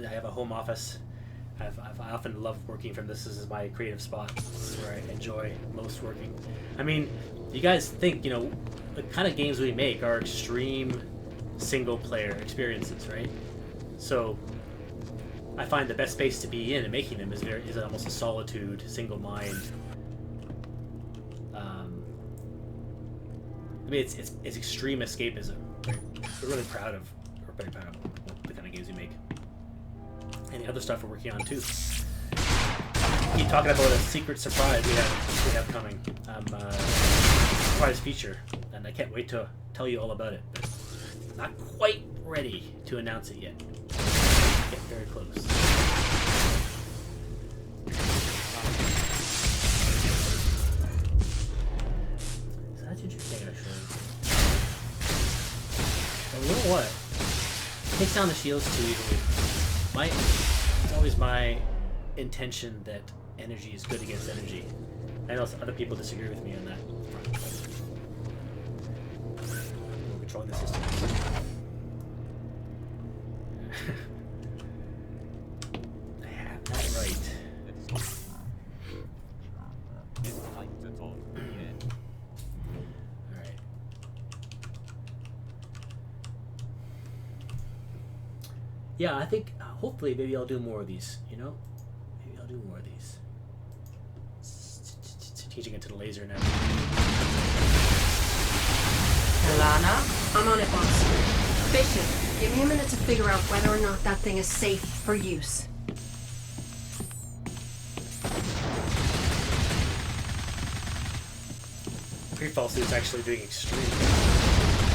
I have a home office. I often love working from this. This is my creative spot. This is where I enjoy most working. I mean, you guys think, you know, the kind of games we make are extreme single-player experiences, right? So I find the best space to be in and making them is almost a solitude, single mind. I mean, it's extreme escapism. We're really proud of, the kind of games we make. And the other stuff we're working on too. Keep talking about a secret surprise we have coming. Surprise feature, and I can't wait to tell you all about it. But not quite ready to announce it yet. Get very close. So that's interesting, actually. Well, you know what? Takes down the shields too easily. It's always my intention that energy is good against energy. I know other people disagree with me on that front. We're controlling the system. I have that right. Alright. Yeah, I think hopefully maybe I'll do more of these, you know? Maybe I'll do more of these. Teaching it to the laser now. Alana, I'm on it, boss. Bishop, give me a minute to figure out whether or not that thing is safe for use. Pre-fall suit's actually doing extremely well.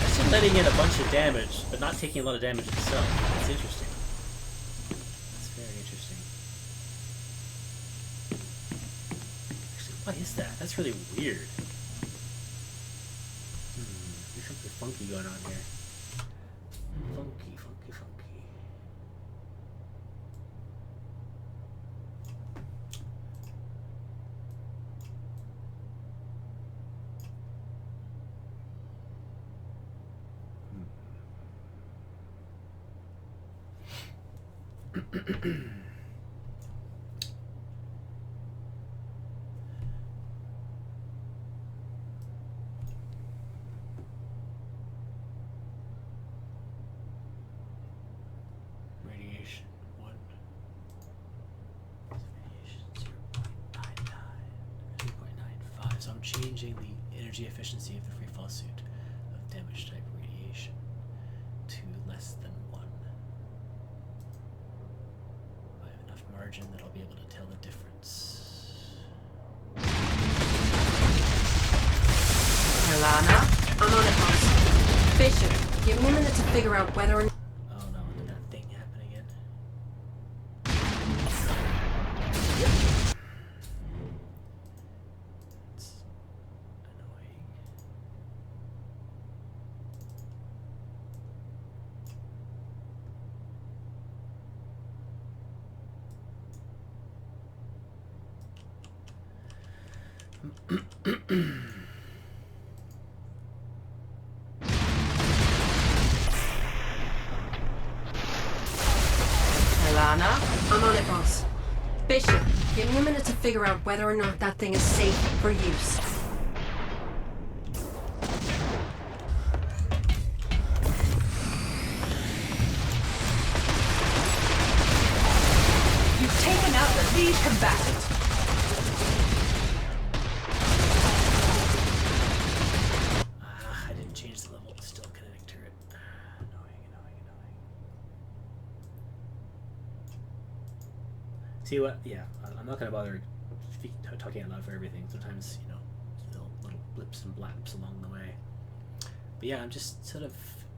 It's just letting in a bunch of damage, but not taking a lot of damage itself. That's interesting. That's very interesting. Actually, why is that? That's really weird. There's something funky going on here. Funky, funky, funky. Radiation 1. Radiation 0.99. 2.95. So I'm changing the energy efficiency of the free fall suit of damage type radiation to less than 1. I have enough margin that I'll be able to tell the difference. Alana, I'm on it, boss. Bishop, give me a minute to figure out whether or not... Oh no, did that thing happen again? It's annoying. Alana, I'm on it, boss. Bishop, give me a minute to figure out whether or not that thing is safe for use. You've taken out the lead combatant. I didn't change the level. It's still kinetic turret. Annoying, annoying, annoying. See what? Yeah, I'm not gonna bother talking out loud for everything. Sometimes, you know, little blips and blaps along the way. But yeah, I'm just sort of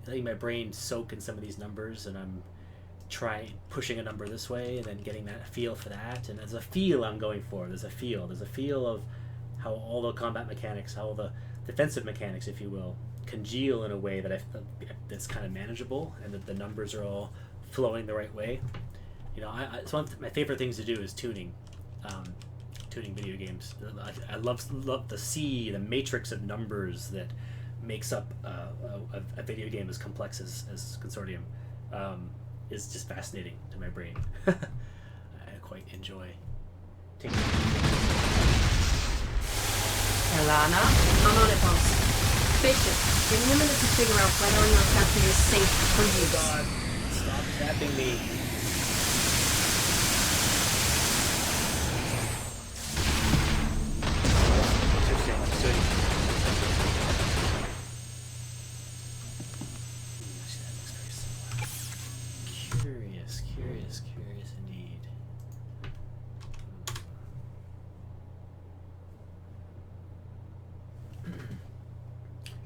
letting my brain soak in some of these numbers, and I'm pushing a number this way, and then getting that feel for that. And there's a feel I'm going for. There's a feel of how all the combat mechanics, how all the defensive mechanics, if you will, congeal in a way that that's kind of manageable, and that the numbers are all flowing the right way. You know, it's one of my favorite things to do is tuning video games. I love to see the matrix of numbers that makes up a video game as complex as Consortium. is just fascinating to my brain. I quite enjoy taking. Elana? I'm on it, boss. Bishop, give me a minute to figure out whether or not that thing is safe for use. God, stop zapping me. Interesting. Actually, that looks very similar. Curious indeed.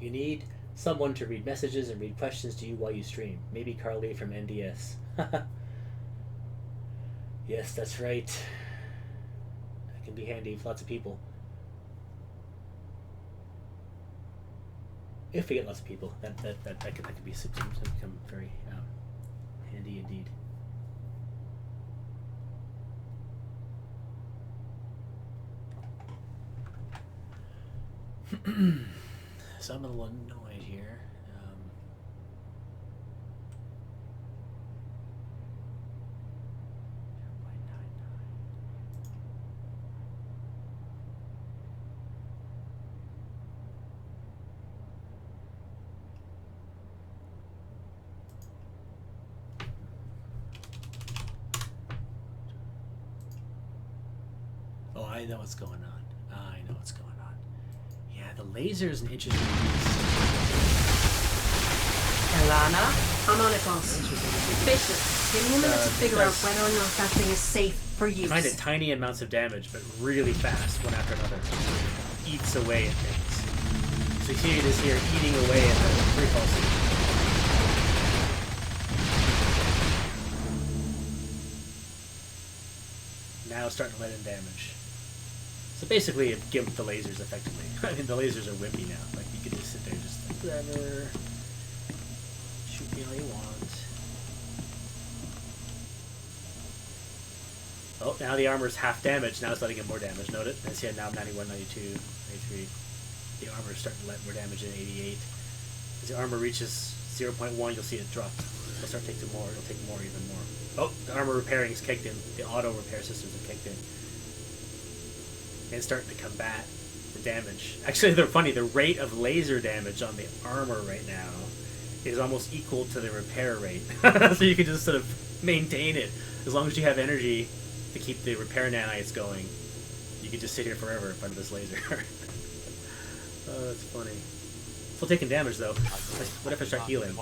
You need someone to read messages and read questions to you while you stream. Maybe Carly from NDS. Yes, that's right. That can be handy for lots of people. If we get lots of people, that could be become very handy indeed. So I'm a little annoyed here. Oh, I know what's going on. I know what's going on. Yeah, the laser is an interesting piece. Elana? I'm on it, boss. Bishop, give me a minute to figure out whether or not that thing is safe for use. Kind of tiny amounts of damage, but really fast, one after another. Eats away at things. So here it is here, eating away at the repulse. Now it's starting to let in damage. So basically it gimped the lasers effectively. I mean, the lasers are wimpy now. Like, you could just sit there just like, whatever. Shoot me all you want. Oh, now the armor's half damage. Now it's letting in more damage. Note it. And see, now 91, 92, 93. The armor's starting to let more damage in 88. As the armor reaches 0.1, you'll see it drop. It'll start taking more. It'll take more, even more. Oh, the armor repairing is kicked in. The auto repair systems have kicked in. And it's starting to combat the damage. Actually, they're funny. The rate of laser damage on the armor right now is almost equal to the repair rate. So you can just sort of maintain it. As long as you have energy to keep the repair nanites going, you can just sit here forever in front of this laser. Oh, that's funny. Still taking damage, though. What if I start healing?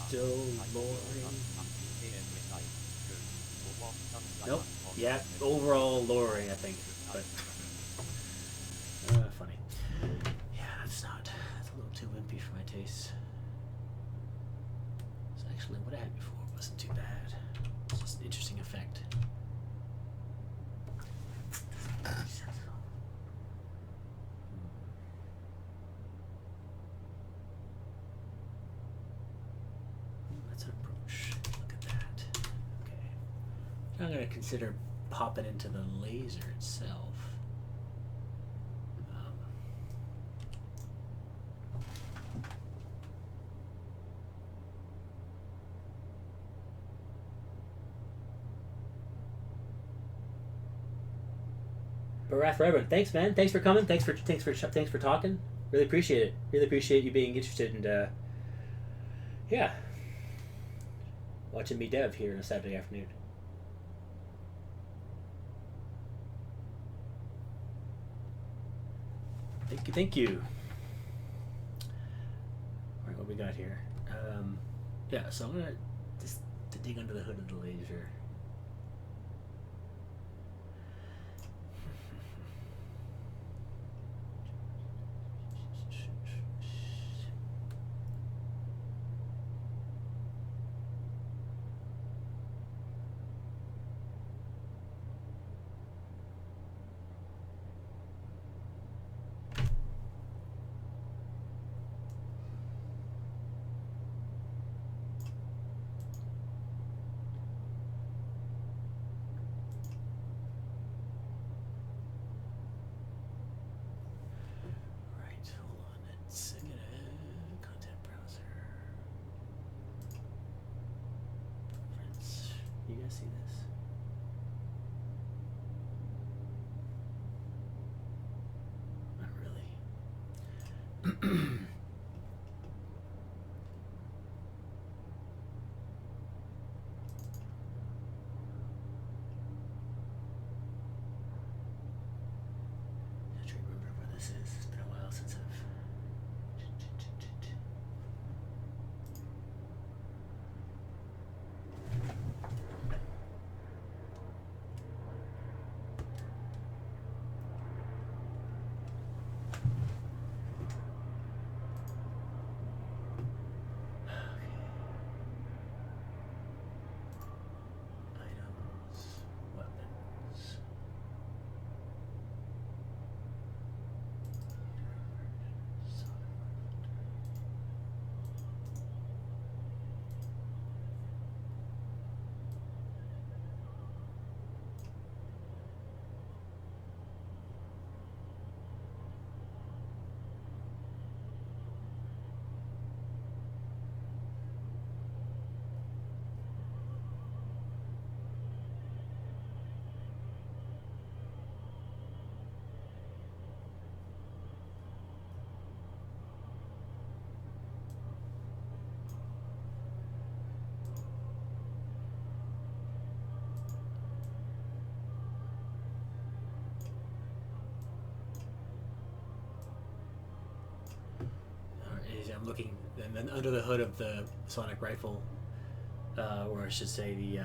Still lowering. Nope. Yeah, overall lowering, I think. But funny. Yeah, that's a little too wimpy for my taste. So actually, what I had before wasn't too bad. It's just an interesting effect. That's an approach. Look at that. Okay. Now I'm going to consider popping into the laser itself. Barath Reverend, thanks, man. Thanks for coming. Thanks for talking. Really appreciate it. Really appreciate you being interested and yeah, watching me dev here on a Saturday afternoon. Thank you. All right, what we got here? Yeah, so I'm gonna just to dig under the hood of the laser. You guys see this? Not really. I'm looking, and then under the hood of the sonic rifle, or I should say the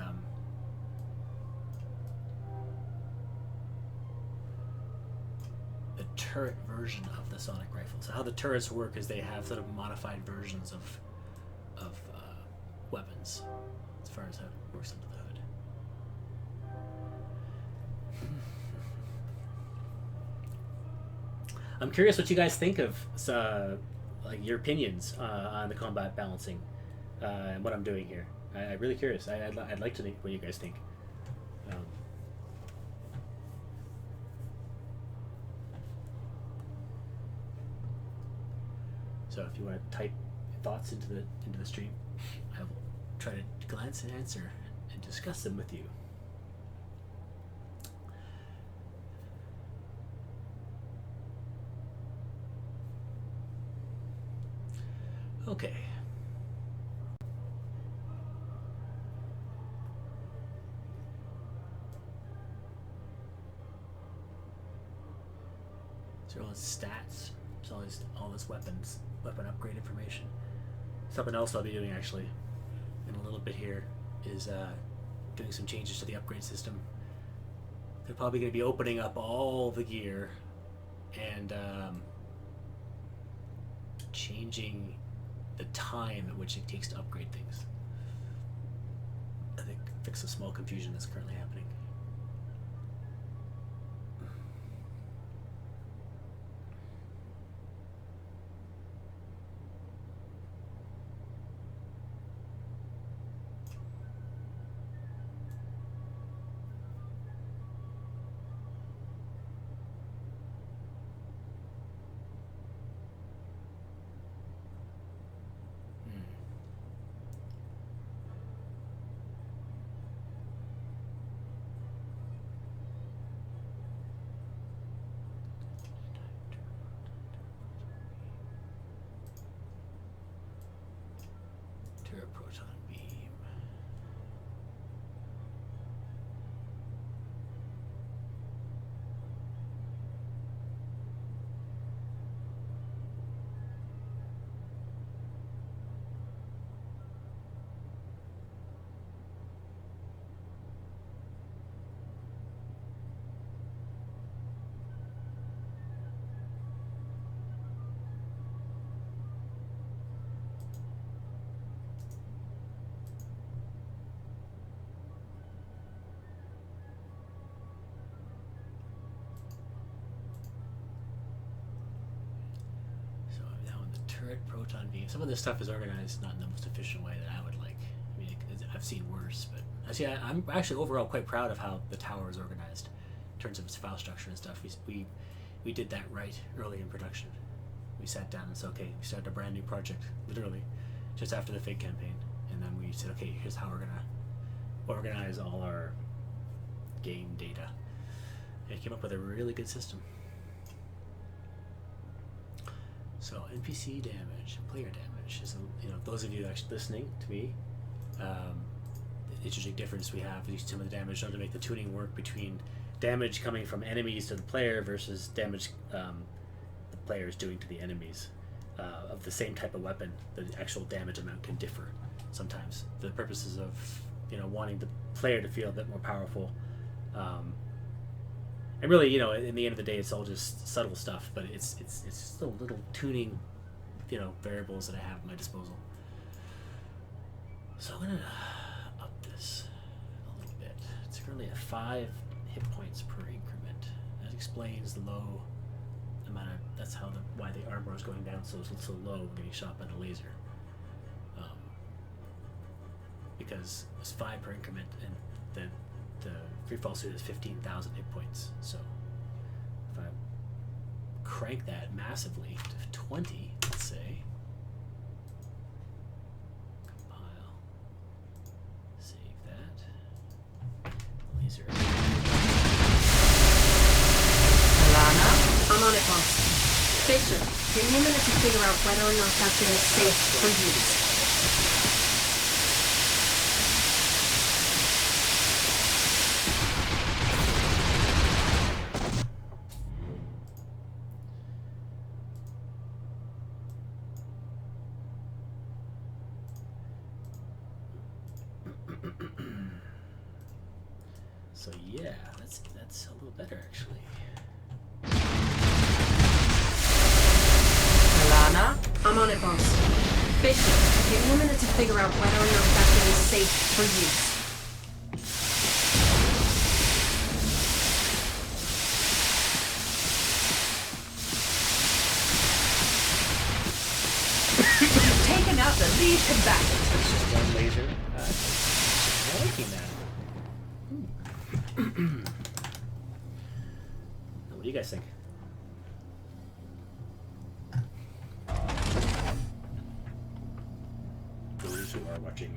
turret version of the sonic rifle. So how the turrets work is they have sort of modified versions of weapons, as far as how it works under the hood. I'm curious what you guys think of like your opinions on the combat balancing and what I'm doing here. I'm really curious. I'd like to know what you guys think. So if you want to type thoughts into the stream, I will try to glance and answer and discuss them with you. Okay. So all his stats, so all this weapon upgrade information. Something else I'll be doing actually in a little bit here is doing some changes to the upgrade system. They're probably going to be opening up all the gear and changing the time at which it takes to upgrade things. I think fix a small confusion that's currently happening. Proton beam. Turret proton beam. Some of this stuff is organized not in the most efficient way that I would like. I mean, I've seen worse, but I'm actually overall quite proud of how the tower is organized in terms of its file structure and stuff. We did that right early in production. We sat down and said, okay, we started a brand new project, literally, just after the Fig campaign, and then we said, okay, here's how we're gonna organize all our game data. And it came up with a really good system. So NPC damage, player damage is, those of you actually listening to me, the interesting difference we have with some of the damage to make the tuning work between damage coming from enemies to the player versus damage the player is doing to the enemies of the same type of weapon. The actual damage amount can differ sometimes for the purposes of wanting the player to feel a bit more powerful. And really, in the end of the day, it's all just subtle stuff, but it's just little tuning, variables that I have at my disposal. So I'm gonna up this a little bit. It's currently at 5 hit points per increment. That explains the low amount of. That's why the armor is going down so low when getting shot by the laser. Because it's 5 per increment, and the free fall suit is 15,000 hit points. So if I crank that massively to 20, let's say, compile, save that, laser. Lana? I'm on it, boss. Fisher, give me a minute to figure out whether or not that thing is safe for use. So yeah, that's a little better actually. Lana? I'm on it, boss. Fisher, give me a minute to figure out whether or not that thing is safe for use. Taken out the lead combatant. It's just one laser. I'm liking that. What do you guys think? Those who are watching.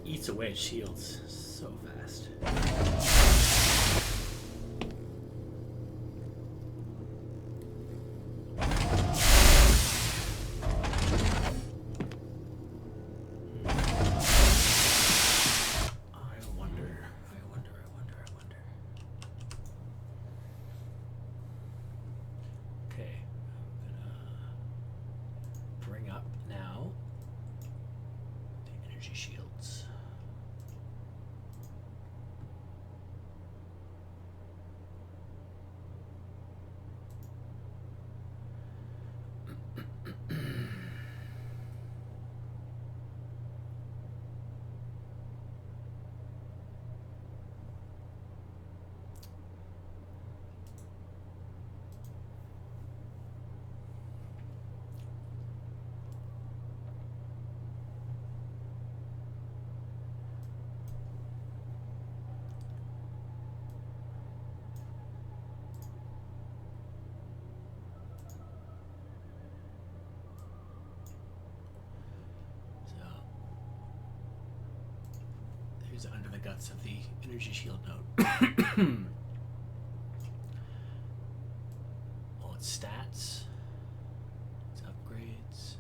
Eats away at shields so fast. I wonder. Okay, I'm gonna bring up now the energy shields. Here's under the guts of the energy shield node. All its stats, its upgrades.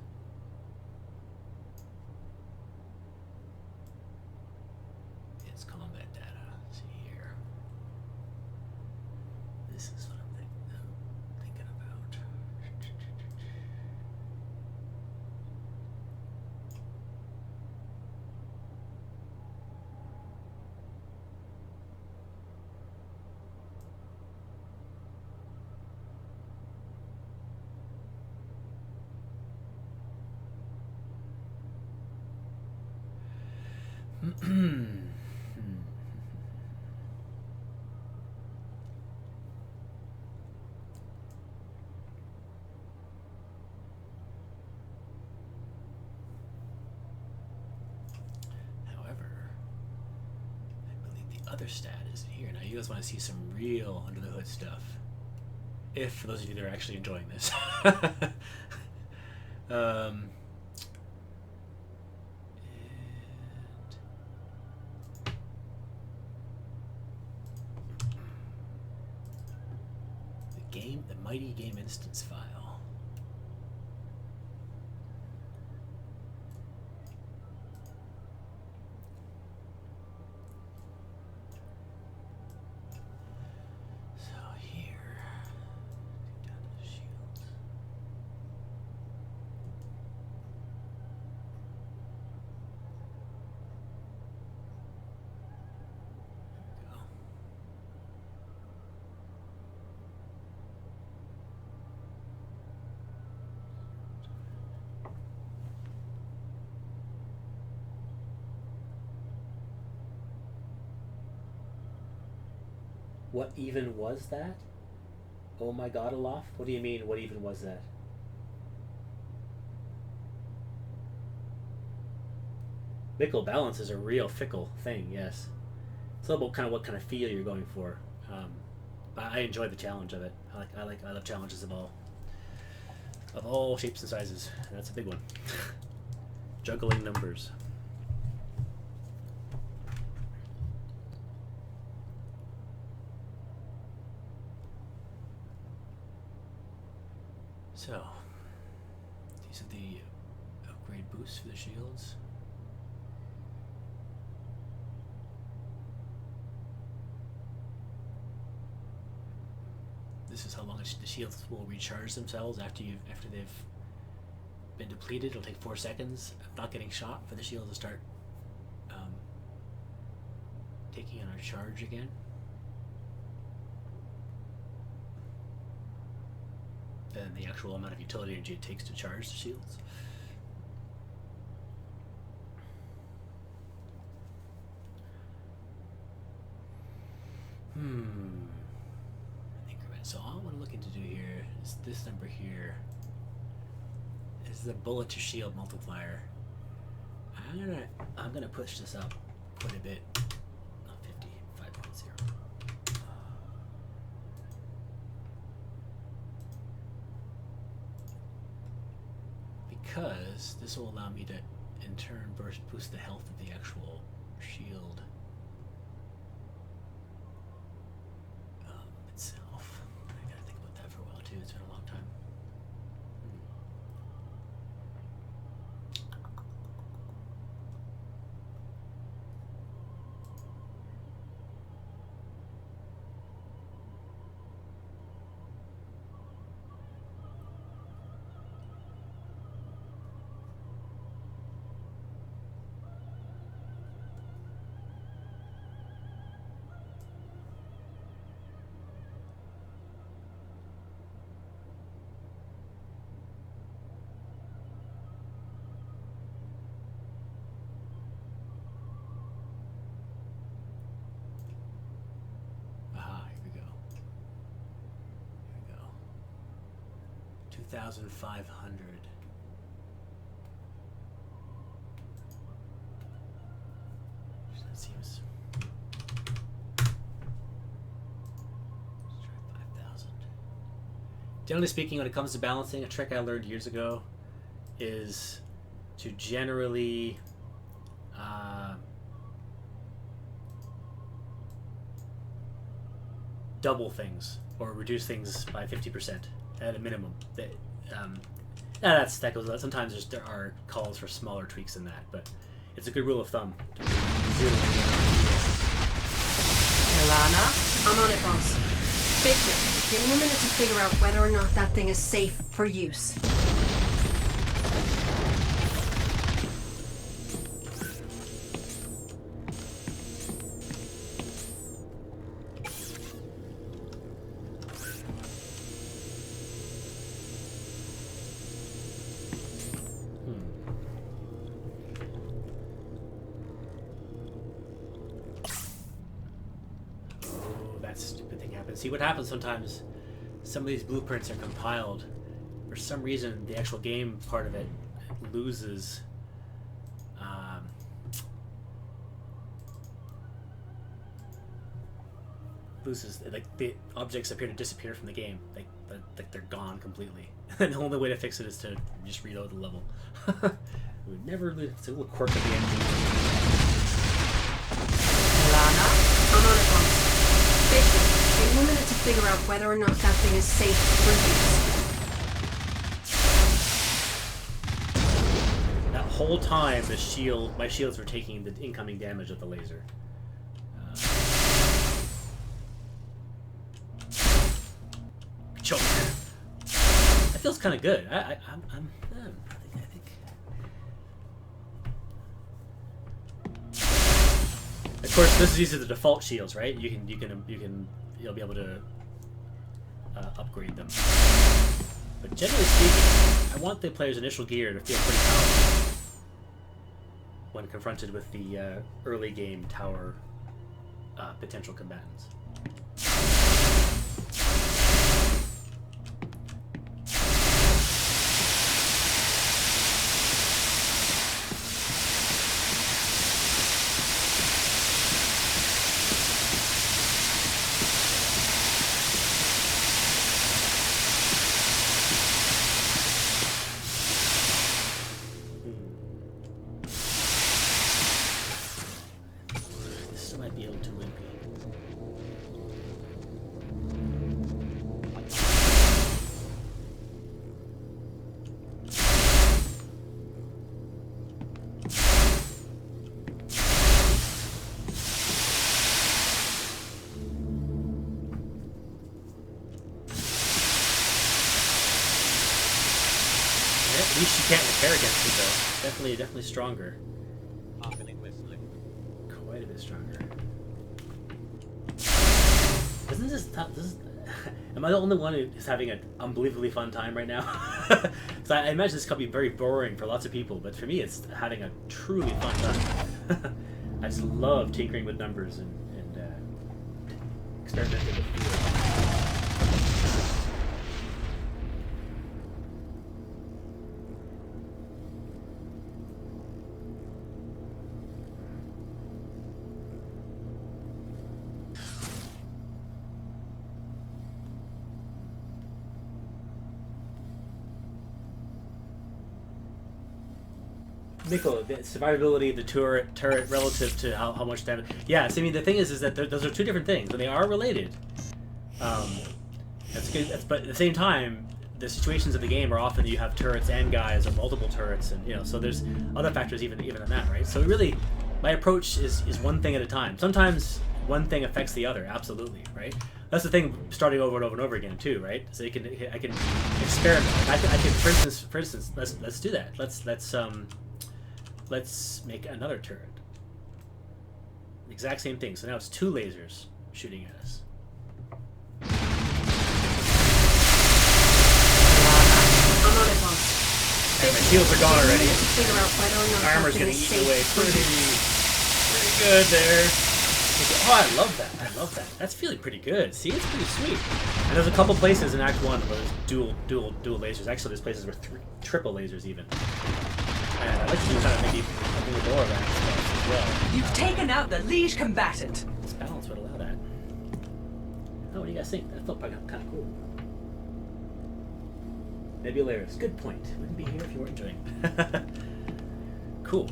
It's combat data. Let's see here. This is what I'm thinking about. However, I believe the other stat is here. Now, you guys want to see some real under the hood stuff. If, for those of you that are actually enjoying this. And the mighty game instance file. So here, down to the shields. There we go. What even was that? Oh my god, Aloft? What do you mean, what even was that? Fickle balance is a real fickle thing, yes. It's all about kind of what kind of feel you're going for. But I enjoy the challenge of it. I love challenges of all shapes and sizes. And that's a big one. Juggling numbers. So, these are the upgrade boosts for the shields. This is how long the shields will recharge themselves after they've been depleted. It'll take 4 seconds of not getting shot for the shield to start taking on a charge again. Than the actual amount of utility energy it takes to charge the shields. Increment. So all I'm looking to do here is this number here is the bullet to shield multiplier. I'm gonna push this up quite a bit. 55.0. Because this will allow me to, in turn, boost the health of the actual shield itself. I gotta think about that for a while too. It's been a long time. Here we go. 2,500. That seems. Let's try 5,000. Generally speaking, when it comes to balancing, a trick I learned years ago is to generally double things or reduce things by 50% at a minimum. That goes. Sometimes there are calls for smaller tweaks than that, but it's a good rule of thumb. To Alana? I'm on it, boss. Victor, give me a minute to figure out whether or not that thing is safe for use. Stupid thing happens. See what happens sometimes. Some of these blueprints are compiled. For some reason, the actual game part of it loses. Like the objects appear to disappear from the game. Like they're gone completely. And the only way to fix it is to just reload the level. We would never lose. It's a little quirk of the engine. Alana? I'm on it, boss. Victor, give me a minute to figure out whether or not that thing is safe for use. That whole time, my shields were taking the incoming damage of the laser. Choke. That feels kind of good. I think. Of course, these are the default shields, right? You'll be able to upgrade them. But generally speaking, I want the player's initial gear to feel pretty powerful when confronted with the early game tower potential combatants. At least she can't repair against it, though. Definitely stronger. Quite a bit stronger. Isn't this tough? Am I the only one who's having an unbelievably fun time right now? So I imagine this could be very boring for lots of people, but for me, it's having a truly fun time. I just love tinkering with numbers and experimenting with fields. Nickel, the survivability of the turret relative to how much damage. Yeah, so I mean the thing is that those are two different things, and they are related. That's good, but at the same time, the situations of the game are often that you have turrets and guys, or multiple turrets, and so there's other factors even than that, right? So really, my approach is one thing at a time. Sometimes one thing affects the other, absolutely, right? That's the thing, starting over and over and over again too, right? So I can experiment. I can, for instance, let's do that. Let's make another turret. Exact same thing. So now it's two lasers shooting at us. I'm on it, boss. And my shields are gone already. Figure out whether or not Armor's that getting thing is eaten away pretty good there. Oh, I love that. I love that. That's feeling pretty good. See, it's pretty sweet. And there's a couple places in Act 1 where there's dual lasers. Actually, there's places where triple lasers even. And I'd like to do kind of maybe a little more of that stuff as well. You've taken out the lead combatant. This balance would allow that. Oh, what do you guys think? That felt kind of cool. Nebularis, good point. Wouldn't be here if you weren't enjoying. Cool.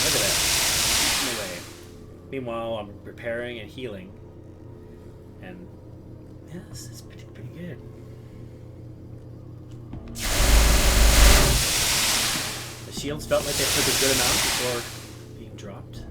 Look at that. Anyway, meanwhile, I'm repairing and healing. And yeah, this is pretty good. The shields felt like they took a good amount before being dropped.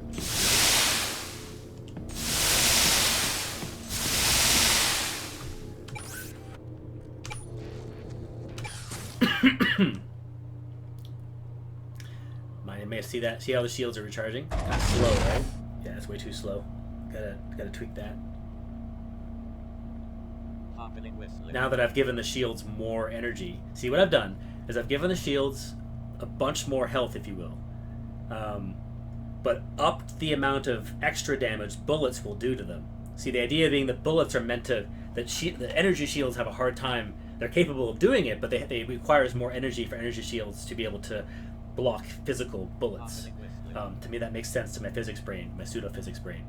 You may see that. See how the shields are recharging? Kind of slow, right? Yeah, it's way too slow. Gotta tweak that. Now that I've given the shields more energy, see what I've done is I've given the shields a bunch more health, if you will, but upped the amount of extra damage bullets will do to them. See, the idea being that bullets are meant to the energy shields have a hard time. They're capable of doing it, but they requires more energy for energy shields to be able to block physical bullets. To me, that makes sense to my physics brain, my pseudo-physics brain.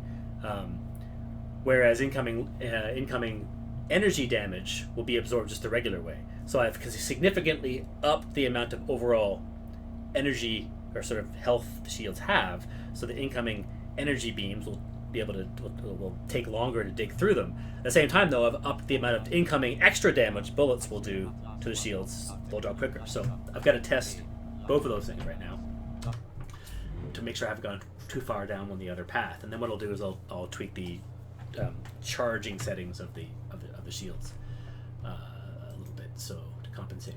Whereas incoming energy damage will be absorbed just the regular way. So I've significantly upped the amount of overall energy or sort of health the shields have, so the incoming energy beams will be able to will take longer to dig through them. At the same time, though, I've upped the amount of incoming extra damage bullets will do to the shields. They'll drop quicker. So I've got to test both of those things right now to make sure I haven't gone too far down on the other path. And then what I'll do is I'll tweak the charging settings of the shields a little bit, so to compensate.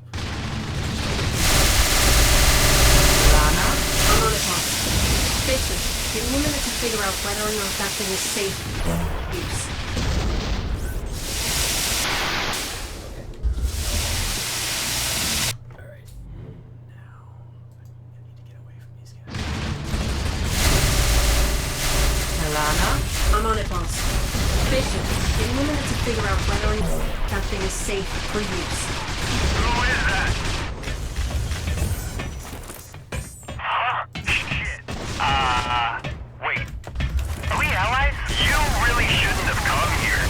Lana, I'm on it, boss. Bishop, give me a minute to figure out whether or not that thing is safe for use. Okay. Alright. Now, I need to get away from these guys. Lana, I'm on it, boss. Bishop, give me a minute to figure out whether or not that thing is safe for use. Who is that? Huh? Shit. Wait. Are we allies? You really shouldn't have come here.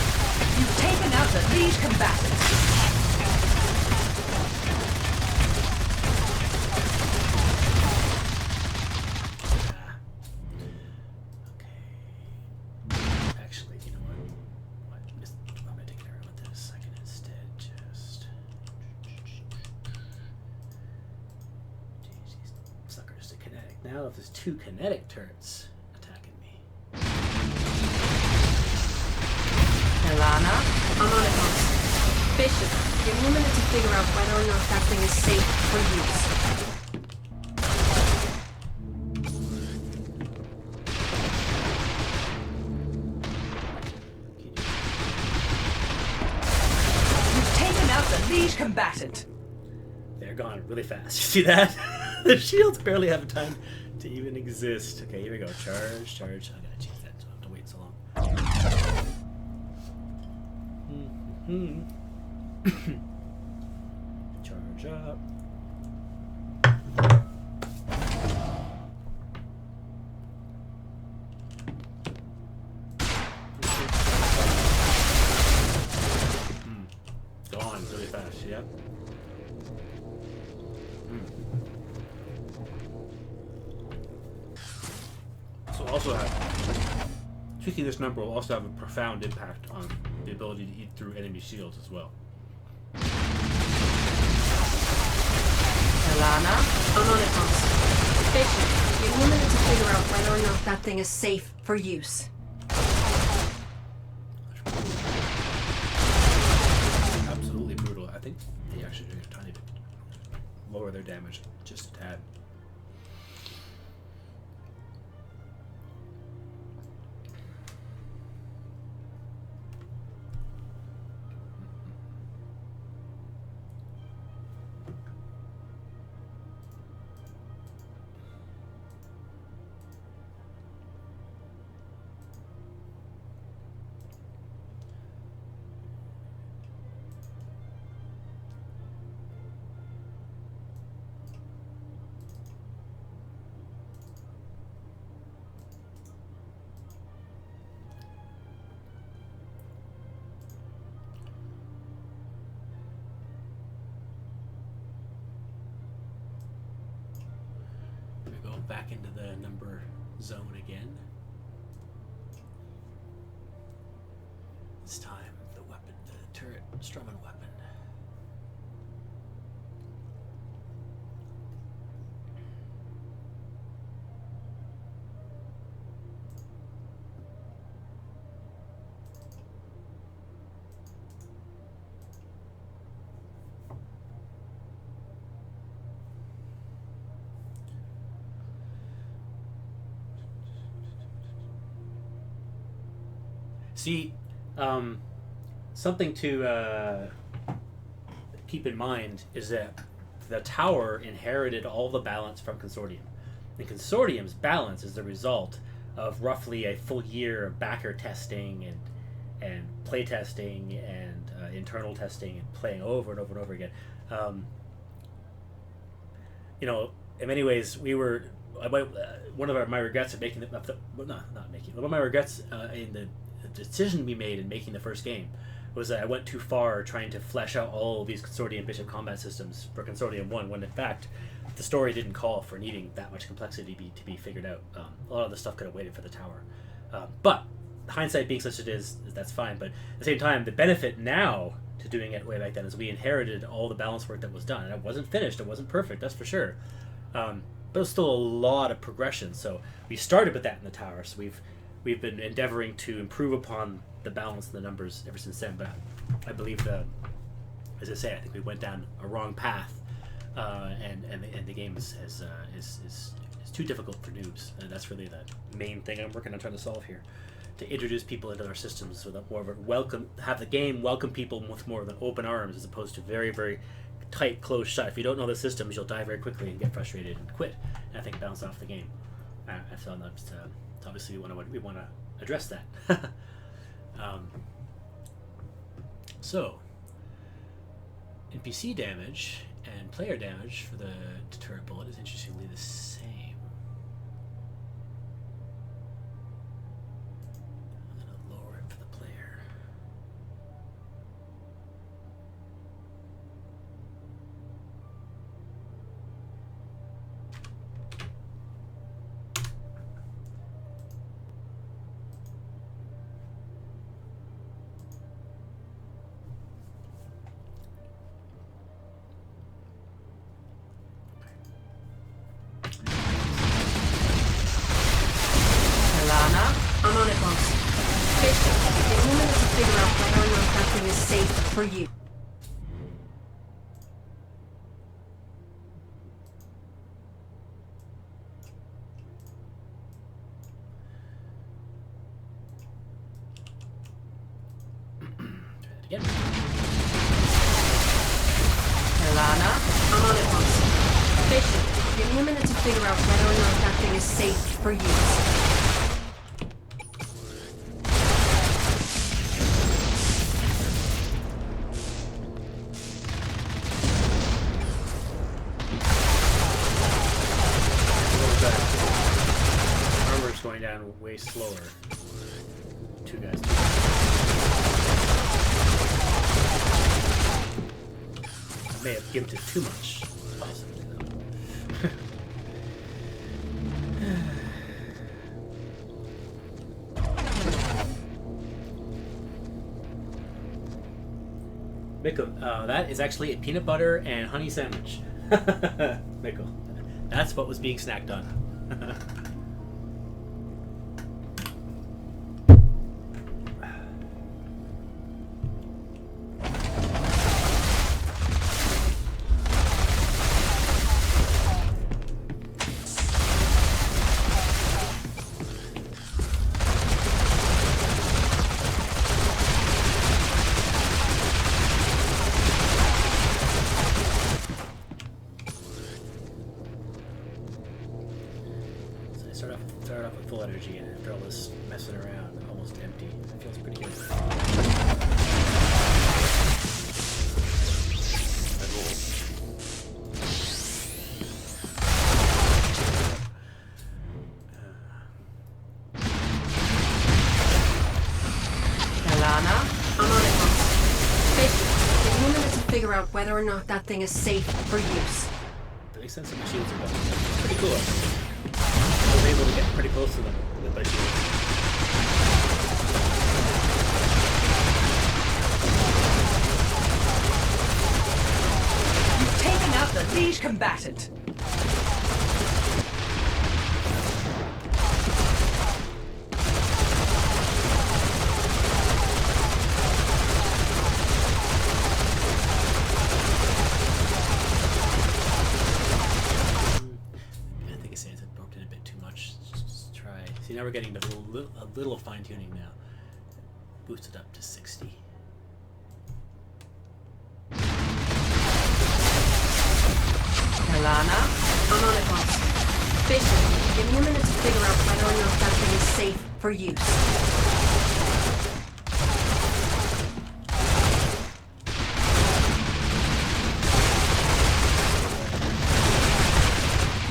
You've taken out the liege combatants. Actually, you know what? I'm gonna take care of this. I can instead just. Jeez, these suckers to kinetic. Now, if there's 2 kinetic turrets attacking me. Lana, I'm on it, boss. Bishop, give me a minute to figure out whether or not that thing is safe for use. You've taken out the liege combatant. They're gone really fast. You see that? The shields barely have time to even exist. Okay, here we go. Charge. I gotta change that so I don't have to wait so long. Charge up. Gone really fast, yeah. So also tweaking this number will also have a profound impact on the ability to eat through enemy shields as well. Lana, I'm on it, boss. Bishop, give me a minute to figure out whether or not that thing is safe for use. Absolutely brutal. I think they actually do a tiny bit lower their damage just a tad. Back into the number zone again. This time the weapon, the turret, Strumman weapon. See, something to keep in mind is that the tower inherited all the balance from Consortium. And Consortium's balance is the result of roughly a full year of backer testing and play testing and internal testing and playing over and over and over again. You know, in many ways, we were one of my regrets of making one of my regrets in the decision we made in making the first game was that I went too far trying to flesh out all of these Consortium Bishop combat systems for Consortium 1, when in fact the story didn't call for needing that much complexity to be figured out. A lot of the stuff could have waited for the tower. But hindsight being such it is, that's fine. But at the same time, the benefit now to doing it way back then is we inherited all the balance work that was done. And it wasn't finished, it wasn't perfect, that's for sure. But it was still a lot of progression. So we started with that in the tower. So we've been endeavoring to improve upon the balance and the numbers ever since then. But I believe as I say, I think we went down a wrong path, and the game is too difficult for noobs, and that's really the main thing I'm working on trying to solve here. To introduce people into our systems with a more of a have the game welcome people with more of an open arms, as opposed to very, very tight, closed shut. If you don't know the systems, you'll die very quickly and get frustrated and quit, and I think bounce off the game. So that's obviously we want to address that. So NPC damage and player damage for the deterrent bullet is interestingly the same. I'm going to lower it for the player. I'm on it, boss. Bishop, give me a minute to figure out whether or not that thing is safe for you. Again. Lana, I'm on it, boss. Bishop, give me a minute to figure out whether or not that thing is safe for use. Going down way slower. Two guys. I may have gimped it too much. Mickle, that is actually a peanut butter and honey sandwich. Mickle, that's what was being snacked on. Start off with full energy, and after all this messing around, almost empty. It feels pretty good. Alana, I'm on it, boss. Bishop, give me a minute to figure out whether or not that thing is safe for use. That makes sense. The shields are done. Pretty cool. I was able to get pretty close to them with my shields. You've taken out the liege combatant. See, now we're getting a little fine-tuning now. boost it up to 60. Alana? I'm on it, boss. Bishop, give me a minute to figure out whether or not that thing is safe for use.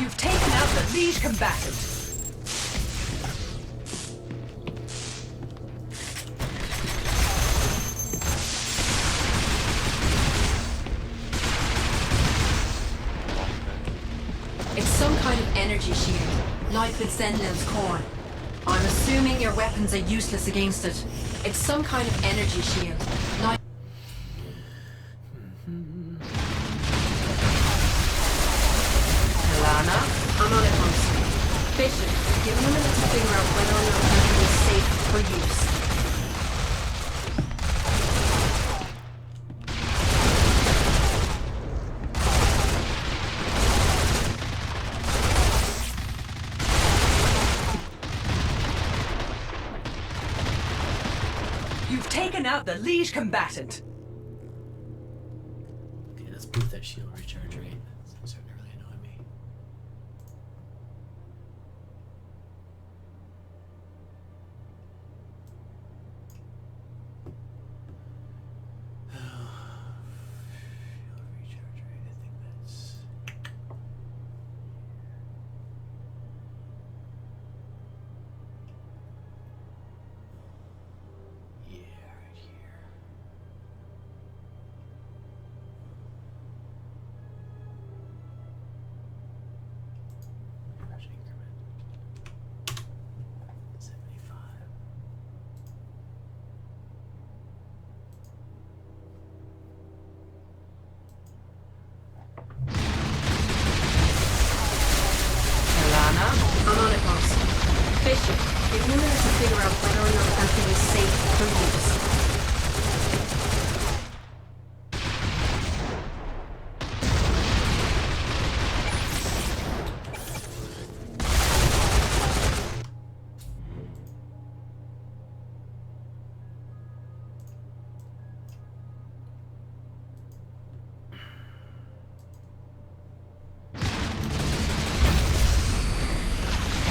You've taken out the lead combatant. It's some kind of energy shield, like with Zenlil's core. I'm assuming your weapons are useless against it. It's some kind of energy shield, like... Alana? I'm on it, boss. Bishop, give me a minute to figure out whether or not that thing is safe for use. You've taken out the lead combatant. Okay, let's boost that shield recharge rate. It's starting to really annoy me. Shield recharge rate, I think that's... Yeah, right here. Refresh increment. 75. Alana? I'm on it, boss. Bishop, give me a minute to figure out whether or not that thing is safe for use.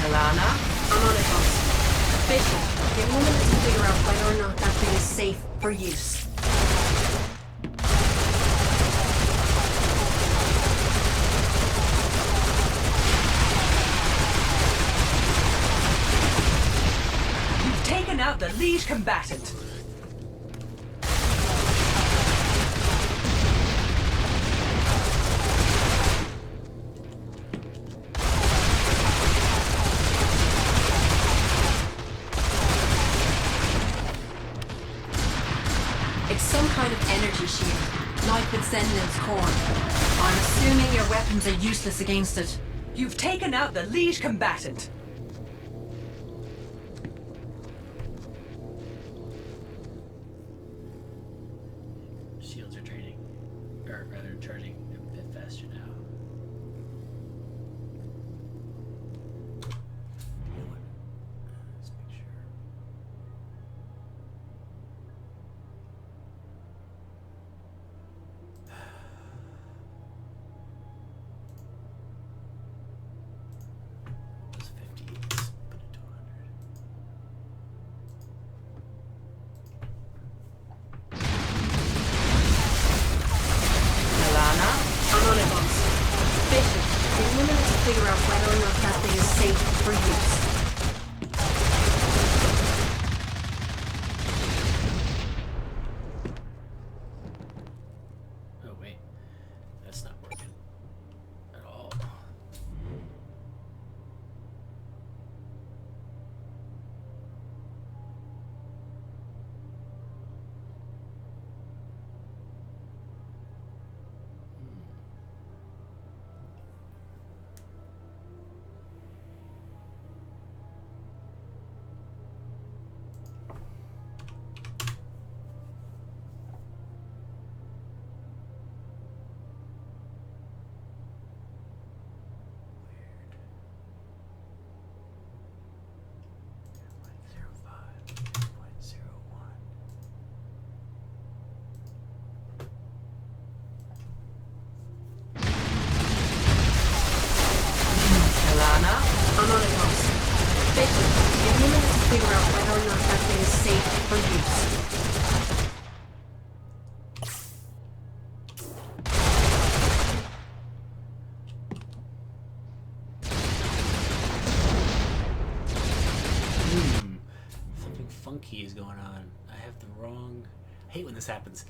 Alana? I'm on it, boss. Bishop, give me a minute to figure out whether or not that thing is safe for use. You've taken out the lead combatant. It's some kind of energy shield, like with Zenlil's core. I'm assuming your weapons are useless against it. You've taken out the lead combatant. Shields are draining, or rather charging a bit faster now. You know what? Let's make sure. It was 50. Let's put it to 100. Alana? I'm on it, boss. hate when this happens.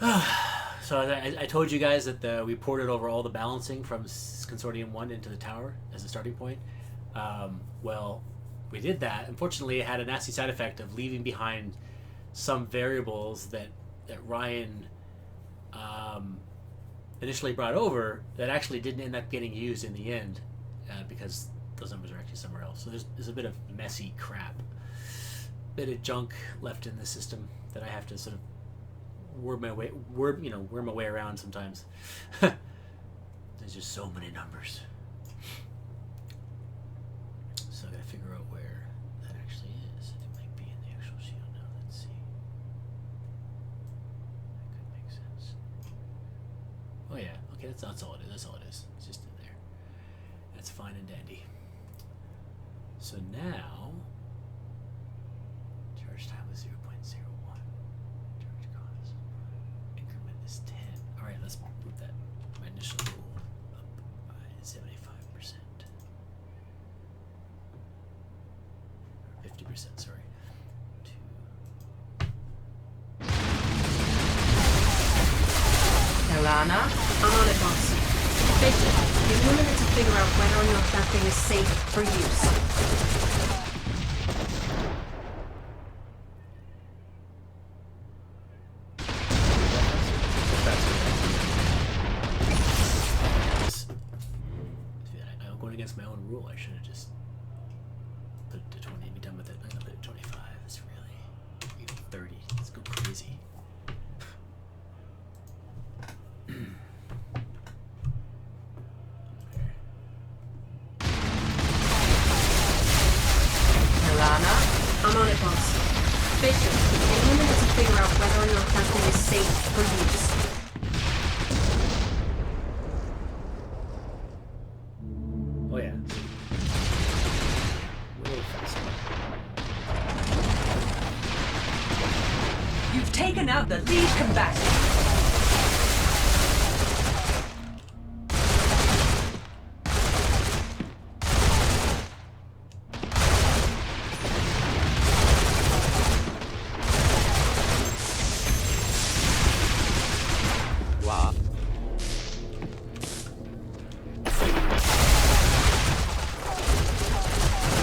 So I told you guys that we ported over all the balancing from Consortium 1 into the tower as a starting point. Well, we did that. Unfortunately, it had a nasty side effect of leaving behind some variables that Ryan initially brought over that actually didn't end up getting used in the end because those numbers are actually somewhere else. So there's a bit of messy crap, bit of junk left in the system that I have to sort of worm my way around sometimes. There's just so many numbers. So I gotta figure out where that actually is. It might be in the actual shield now. Let's see. That could make sense. Oh yeah, okay, that's all it is. That's all it is. It's just in there. That's fine and dandy. So now charge time was 0.01. Charge cost increment is 10. Alright, let's move that my initial rule up by 75%. 50%, sorry. Elana, I'm on it, boss. Victor, give me a minute to figure out whether or not that thing is safe for use. I'm going against my own rule. I should have just put it to 20 and be done with it. I'm going to put it to 25. It's really even 30. Let's go crazy. Elana, I'm on it, boss. Victor, give me a minute to figure out whether or not that thing is safe for use. Oh yeah. Way faster. You've taken out the lead combatant.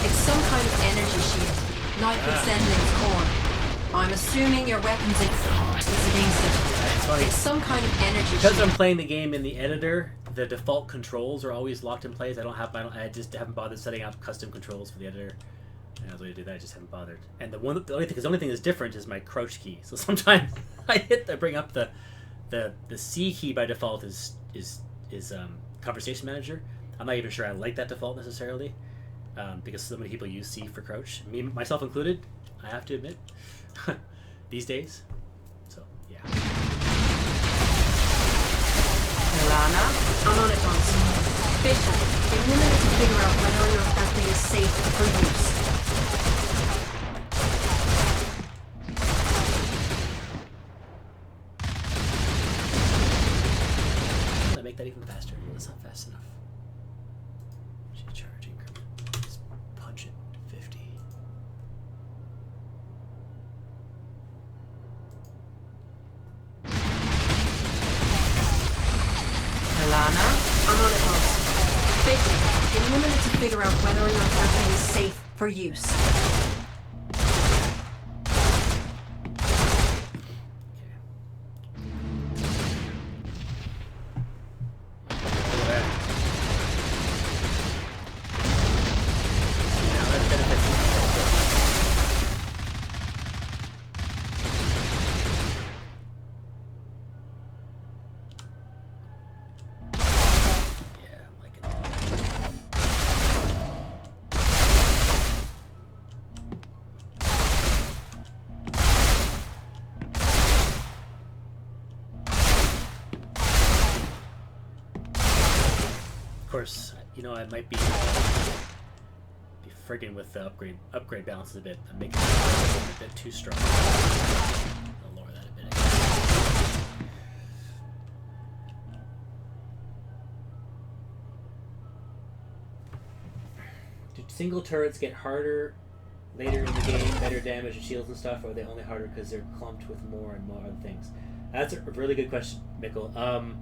It's some kind of energy shield. Liquid Zenlin's core. I'm assuming your weapons is against it. It's funny. It's some kind of energy Because shield. I'm playing the game in the editor, the default controls are always locked in place. I just haven't bothered setting up custom controls for the editor. And I was going to do that. I just haven't bothered. And the only thing that's different is my crouch key. So sometimes I bring up the C key by default is conversation manager. I'm not even sure I like that default necessarily, because so many people use C for crouch, me myself included. I have to admit, these days. So yeah. Elana, I'm on it, boss. Victor, give me a minute to figure out whether or not that thing is safe for use. I'm gonna make that even faster. That's not fast enough. Charge increment. Let's punch it to 50. Elana, I'm on it, boss. Victor, give me a minute to figure out whether or not that thing is safe for use. Of course, I might be friggin' with the upgrade balances a bit. I'm making it a bit too strong. I'll lower that a bit again. Do single turrets get harder later in the game, better damage and shields and stuff, or are they only harder because they're clumped with more and more other things? That's a really good question, Mikkel.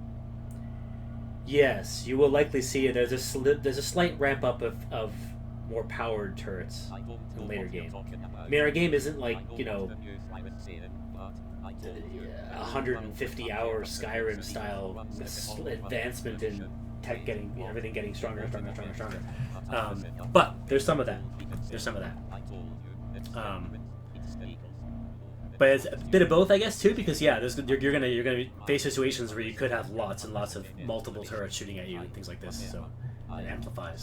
Yes, you will likely see there's a slight ramp up of more powered turrets in later game. I mean, our game isn't like, you know, 150-hour Skyrim style advancement in tech, getting everything getting stronger and stronger and stronger and stronger. But there's some of that. There's some of that. But it's a bit of both, I guess, too, because yeah, you're gonna face situations where you could have lots and lots of multiple turrets shooting at you and things like this. So it amplifies.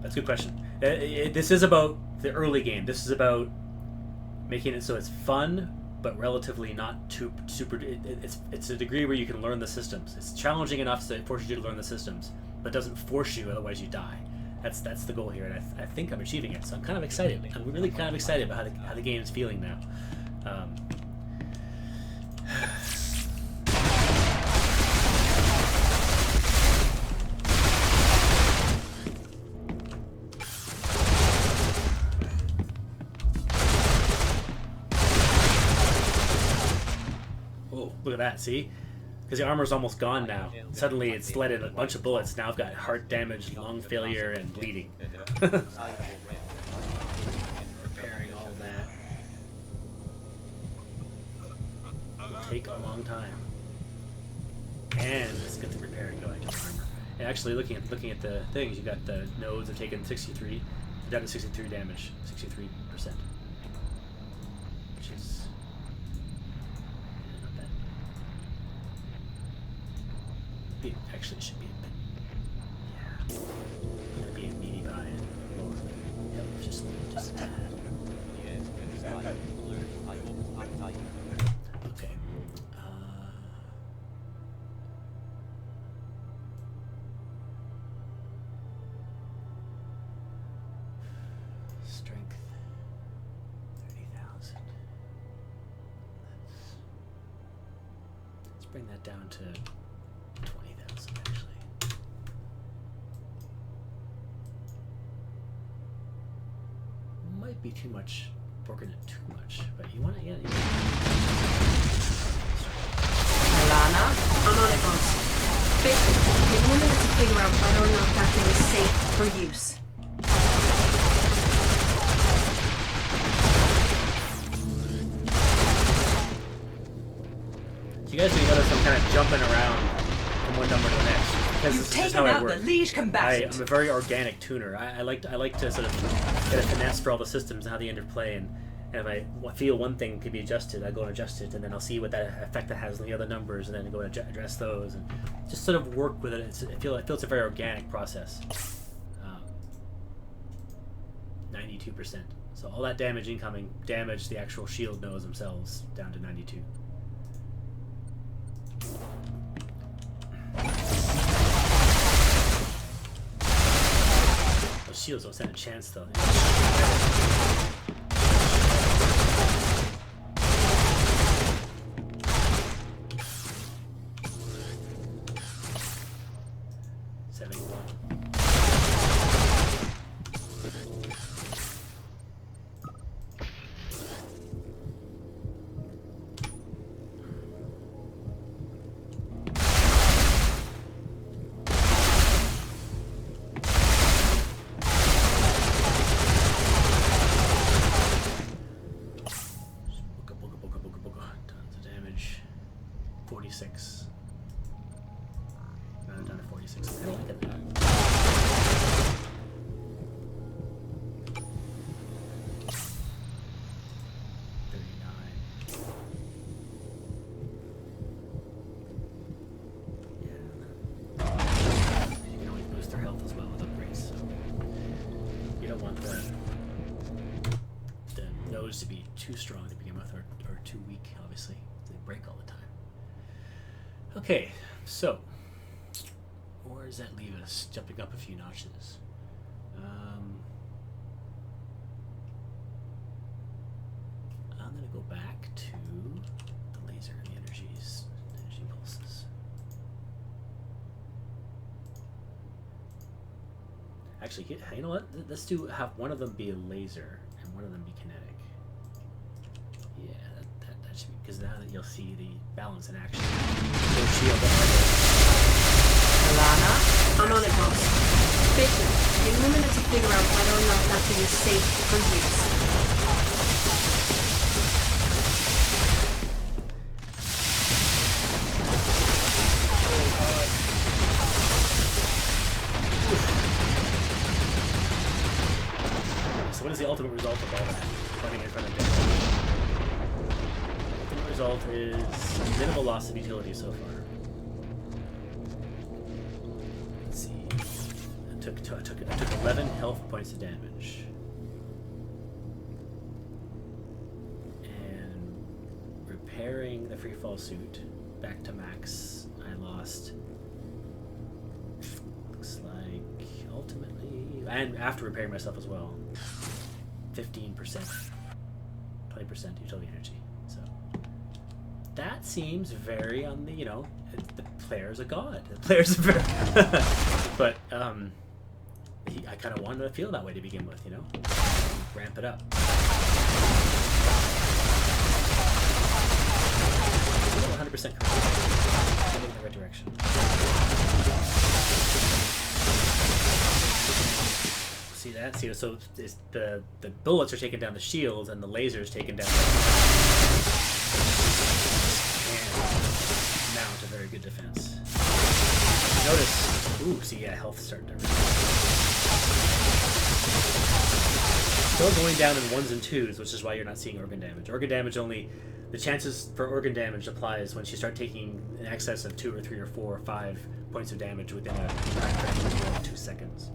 That's a good question. This is about the early game. This is about making it so it's fun, but relatively not too super. It's a degree where you can learn the systems. It's challenging enough to force you to learn the systems, but doesn't force you. Otherwise, you die. That's the goal here, and I think I'm achieving it. So I'm kind of excited. I'm really kind of excited about how the game is feeling now. Oh, look at that! See. Because the armor's almost gone now. Suddenly it's let in a bunch of bullets. Now I've got heart damage, lung failure, and bleeding. Repairing all that will take a long time. And let's get the repairing going to the armor. And actually, looking at the things, you got the nodes have taken 63, down to 63 damage, 63%, which is. Actually, it should be a bit. Yeah. It'll be a meaty pie and lower. Yep, just a tad. Okay. Strength 30,000. Let's bring that down to 20,000 actually. Might be too much, working it too much, but you want to, yeah. Alana, I'm on it, boss. Basically, we wanted to figure out whether or not that thing is safe for use. You guys do notice I'm kind of jumping around from one number to the next because You've this is taken how I out work. the lead combatant. I'm a very organic tuner. I like to sort of get a finesse for all the systems and how they interplay, and if I feel one thing could be adjusted, I go and adjust it, and then I'll see what that effect that has on the other numbers, and then go and address those, and just sort of work with it. I feel it's a very organic process. 92%. So all that damage incoming damaged the actual shield nodes themselves down to 92. Those shields don't stand a chance though. 71. Tons of damage. 46. Down to 46. I don't like it. 39. Yeah. You can always boost their health as well with upgrades, so you don't want the nodes to be too strong to begin with, or too weak, obviously. They break all the time. Okay, so where does that leave us? Jumping up a few notches. I'm going to go back to the laser and the energy pulses. Actually, you know what? Let's have one of them be a laser and one of them be kinetic. Yeah, that should be, because now that you'll see the balance in action. No shield on Alana, I'm on it, boss. Fisher, give me a minute to figure out whether or not that thing is safe for use. So what is the ultimate result of all that? Fighting in front of death. The ultimate result is minimal loss of utility so far. Let's see. I took 11 health points of damage. And repairing the free fall suit back to max, I lost. Looks like ultimately, and after repairing myself as well, 15%, 20% utility energy. So that seems very on the, you know, the player's a god. The player's a very, but I kind of wanted to feel that way to begin with, you know, ramp it up. 100% correct. Heading in the right direction. See that? See, so it's the bullets are taking down the shields and the lasers taking down and mount a very good defense. Notice, ooh, see, yeah, health starting to still going down in ones and twos, which is why you're not seeing organ damage. Organ damage only, the chances for organ damage applies once you start taking in excess of 2 or 3 or 4 or 5 points of damage within a time frame of 2 seconds.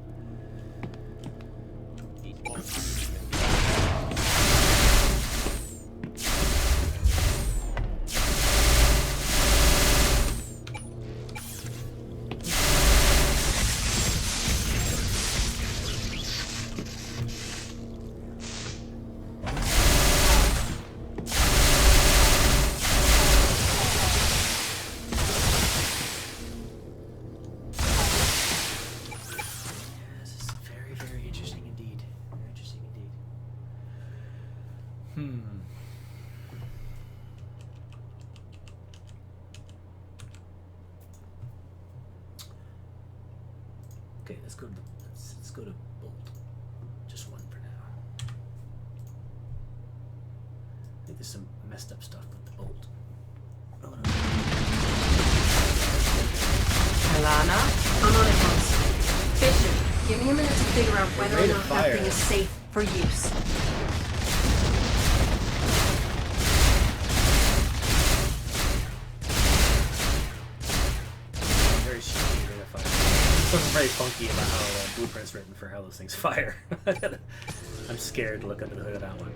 Okay, let's go to bolt. Just one for now. I think there's some messed up stuff with the bolt. Oh, no. Alana, I'm on it, boss. Fisher, give me a minute to figure out whether or not that thing is safe for use. Very shitty rate of fire. Something very funky about how the blueprint's written for how those things fire. I'm scared to look under the hood of that one.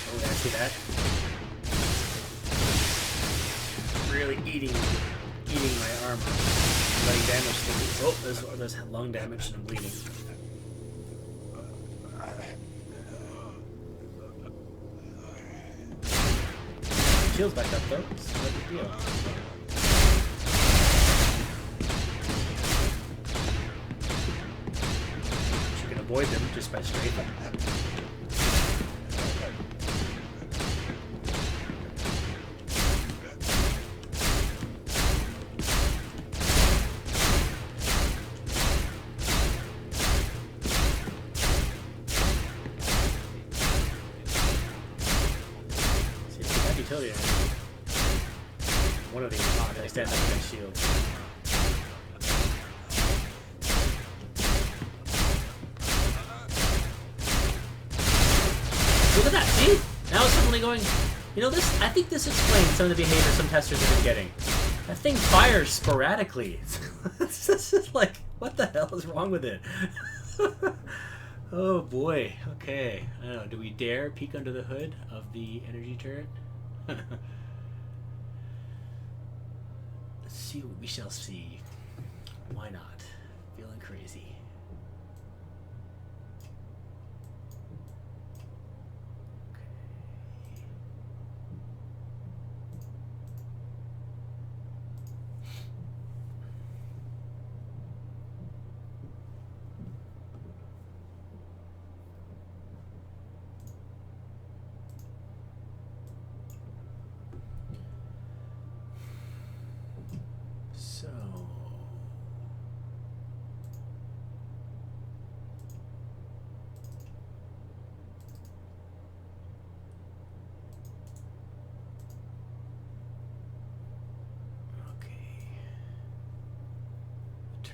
Oh, yeah, see that? Really eating my armor. Letting damage to me. Oh, there's lung damage and I'm bleeding. Shield's back up though. It's no big deal. You can avoid them just by strafing. Utility. One of these is I stand up against shield. Look at that, see? Now it's suddenly going, you know, this, I think this explains some of the behavior some testers have been getting. That thing fires sporadically. It's just like, what the hell is wrong with it? Oh boy, okay. I don't know, do we dare peek under the hood of the energy turret? Let's see what we shall see. Why not? Feeling crazy.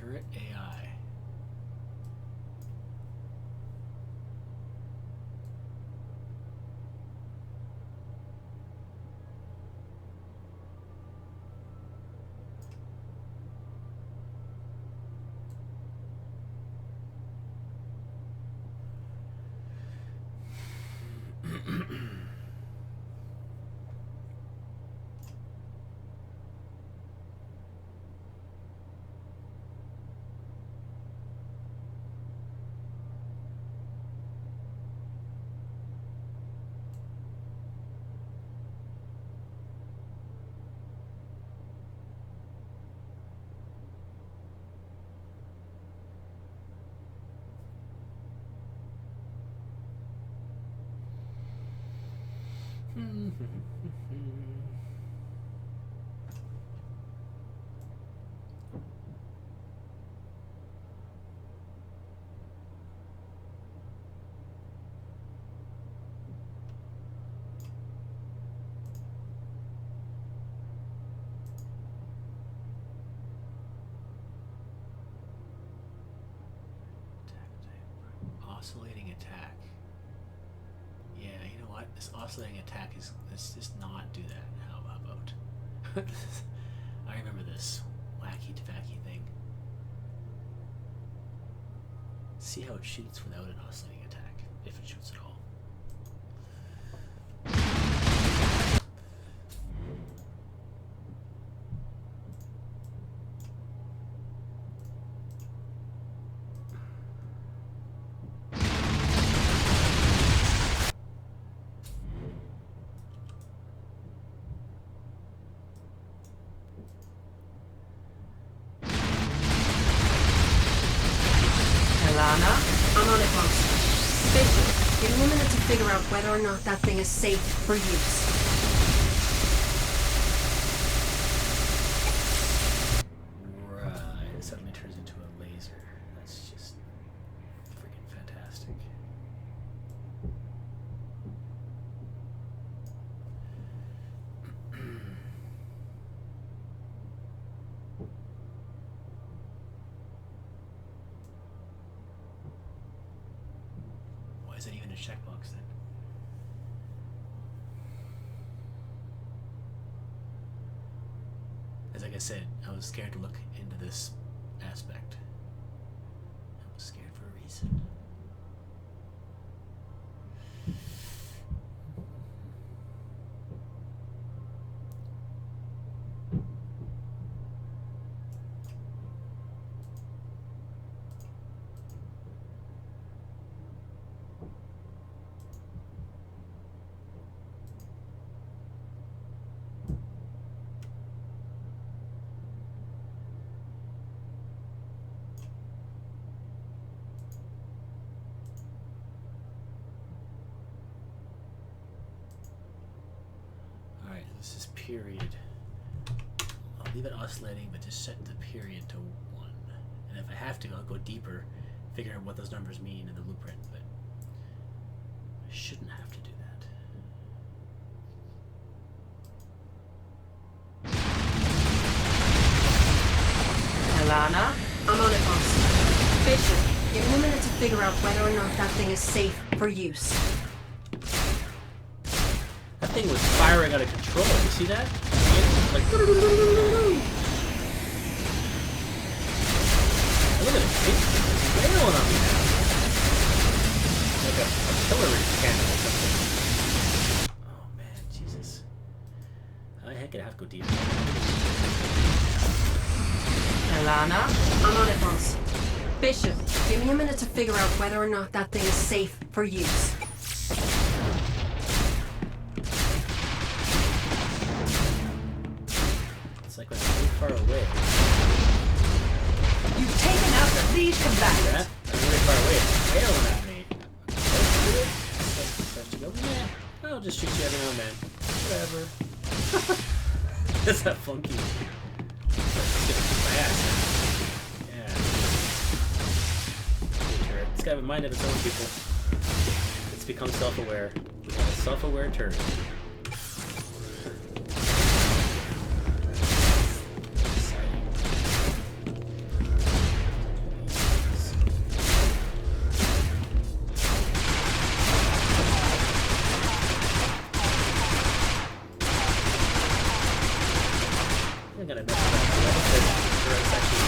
Turret AI. Oscillating attack. Yeah, you know what? This oscillating attack is. Let's just not do that. How about? I remember this wacky tacky thing. See how it shoots without an oscillating attack, if it shoots at all. I'm on it, boss. Bishop, give me a minute to figure out whether or not that thing is safe for use. Right, it suddenly turns into a laser. That's just freaking fantastic. Why is that even a checkbox then? As like I said, I was scared to look into this aspect. I was scared for a reason. Alright, this is period. I'll leave it oscillating, but just set the period to 1. And if I have to, I'll go deeper, figure out what those numbers mean in the blueprint, but I shouldn't have to do that. Alana? I'm on it, boss. Bishop, give me a minute to figure out whether or not that thing is safe for use. That thing was firing out of control. You see that? Like, look at it. It's railing on me now. Like a artillery cannon or something. Oh man, Jesus. How the heck did I have to go deep? Alana? I'm on it, boss. Bishop, give me a minute to figure out whether or not that thing is safe for use. It's like when it's really far away. You've taken out the lead combatant. That? I'm really far away. It's railing at me. Starts to go, yeah, I'll just shoot you every now and then. Whatever. That's that funky. My ass. Yeah. It's got a mind of its own, people. It's become self-aware. A self-aware turd. gonna mess it up. It's actually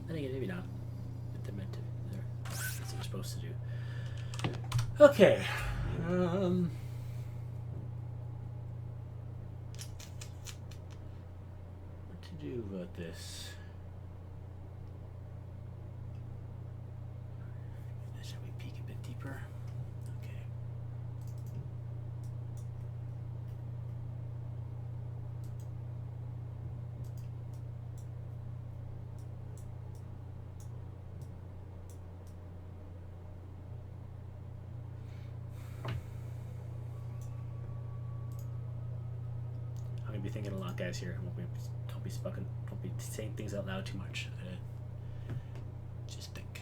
then again, maybe not. But they're meant to. That's what they're supposed to do. Okay. What to do about this? Shall we peek a bit deeper? Okay. I'm gonna be thinking a lot, guys. Here, don't be saying things out loud too much. Just think.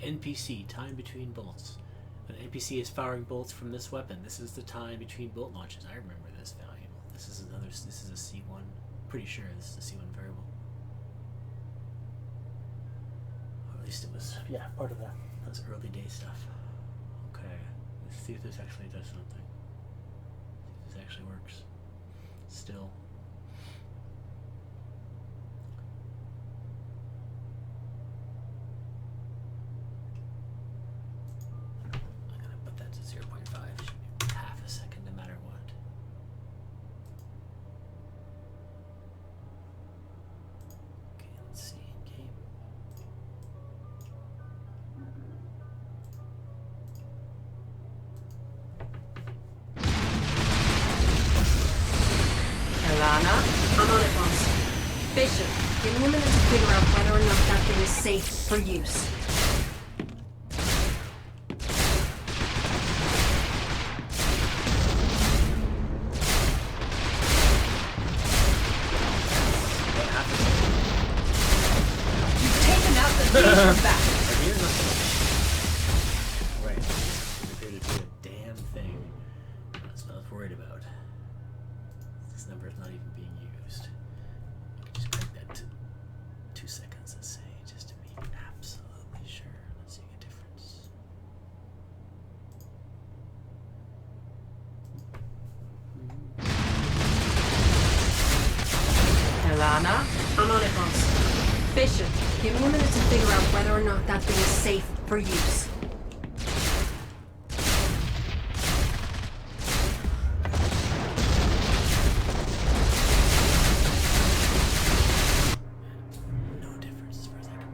NPC, time between bolts. An NPC is firing bolts from this weapon. This is the time between bolt launches. I remember this value. This is a C1. Pretty sure this is a C1 variable. Or at least it was, yeah, part of that. That's early day stuff. Okay, let's see if this actually does something. See if this actually works. Still. Safe for use. You've taken out the lead from back. Right. It appeared to do a damn thing. That's what I was worried about. This number is not even being used. I could just break that to 2 seconds, let's say, just to be absolutely sure. Let's see a difference. Alana? I'm on it, boss. Bishop, give me a minute to figure out whether or not that thing is safe for use. No difference as far as I can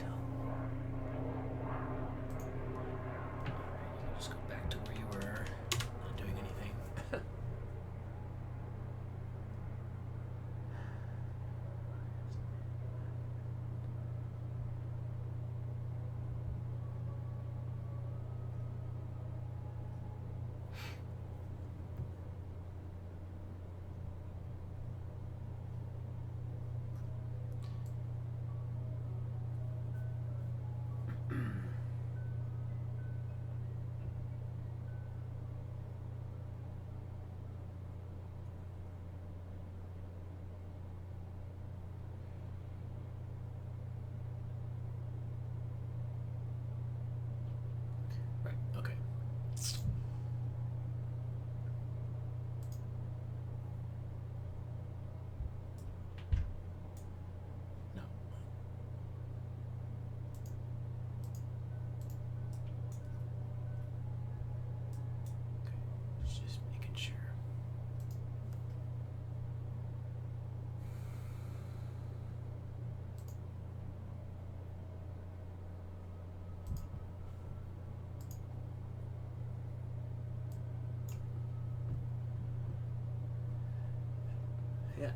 Yeah.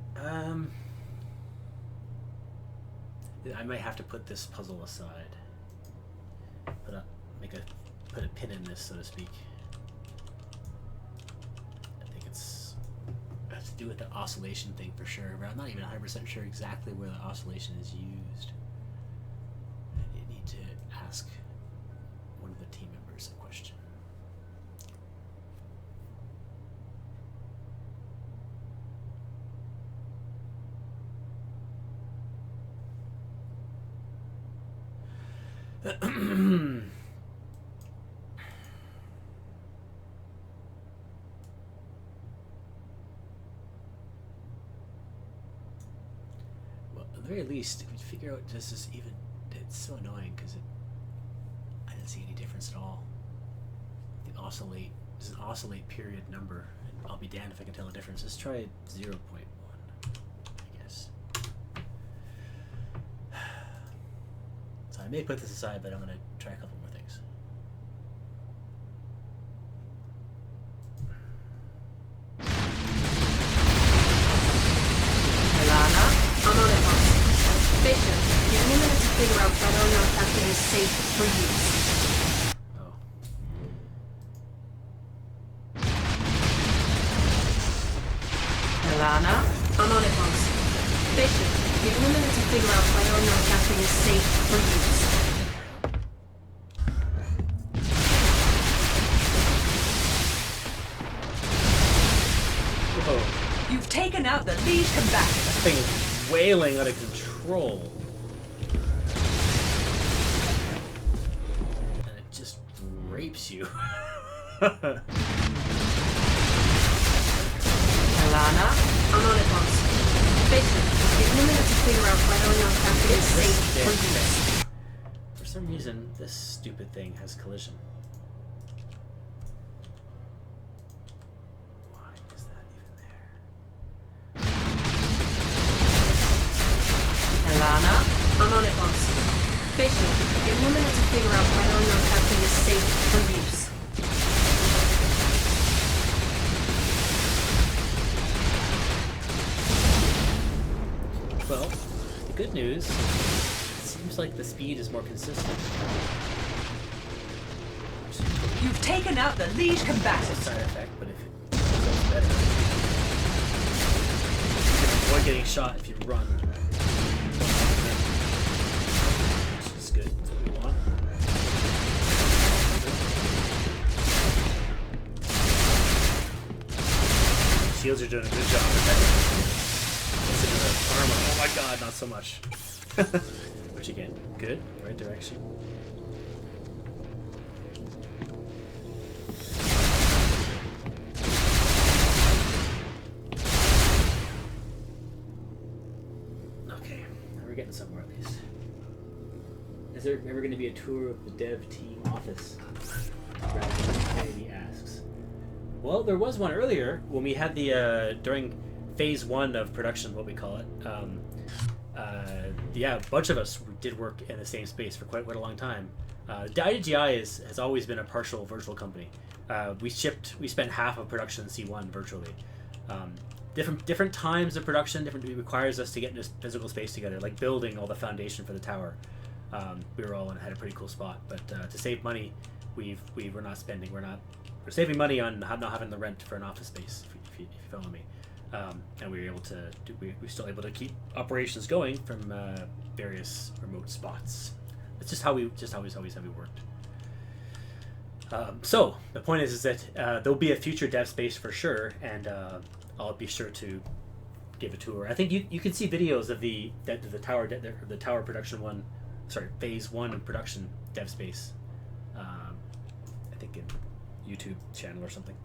I might have to put this puzzle aside. Put a pin in this, so to speak. I think it has to do with the oscillation thing for sure, but I'm not even 100% sure exactly where the oscillation is used. I need to ask one of the team members a question. Well, at the very least, if we figure out this is even, it's so annoying because I didn't see any difference at all. The oscillate is an oscillate period number, and I'll be damned if I can tell the difference. Let's try 0.1, I guess. So I may put this aside, but I'm going to try a couple more things. Alana, I'm on it, boss. Bishop, give me a minute to figure out whether or not that thing is safe for use. Oh. Alana, I'm on it, boss. Bishop, give me a minute to figure out whether or not that thing is safe for use. Whoa. You've taken out the lead combatant. That thing is wailing out of control. And it just rapes you. Alana, I'm on it, boss. Bishop, give me a minute to figure out whether or not that thing is safe for use. For some reason, this stupid thing has collision. Why is that even there? Alana, I'm on it, boss. Bishop, give me a minute to figure out whether or not that thing is safe for use. Well, the good news, it seems like the speed is more consistent. You've taken out the lead It's a combatant. side effect, but if it goes better, you can avoid getting shot if you run. Which is good. That's what we want. Shields are doing a good job protecting. Armor. Oh my god, not so much. Which again, good, right direction. Okay, we're getting somewhere at least. Is there ever going to be a tour of the dev team office? Kennedy asks. Well, there was one earlier when we had the during phase 1 of production, what we call it. Yeah, a bunch of us did work in the same space for quite a long time. IDGI has always been a partial virtual company. We spent half of production C1 virtually. Different times of production, it requires us to get in this physical space together, like building all the foundation for the tower. We were all had a pretty cool spot, but to save money, we're not spending. We're saving money on not having the rent for an office space. If you follow me. And we were able to we're still able to keep operations going from various remote spots. It's just how we always have worked. So the point is that there'll be a future dev space for sure, and I'll be sure to give a tour. I think you can see videos of the tower production one, phase 1 of production dev space. I think in YouTube channel or something.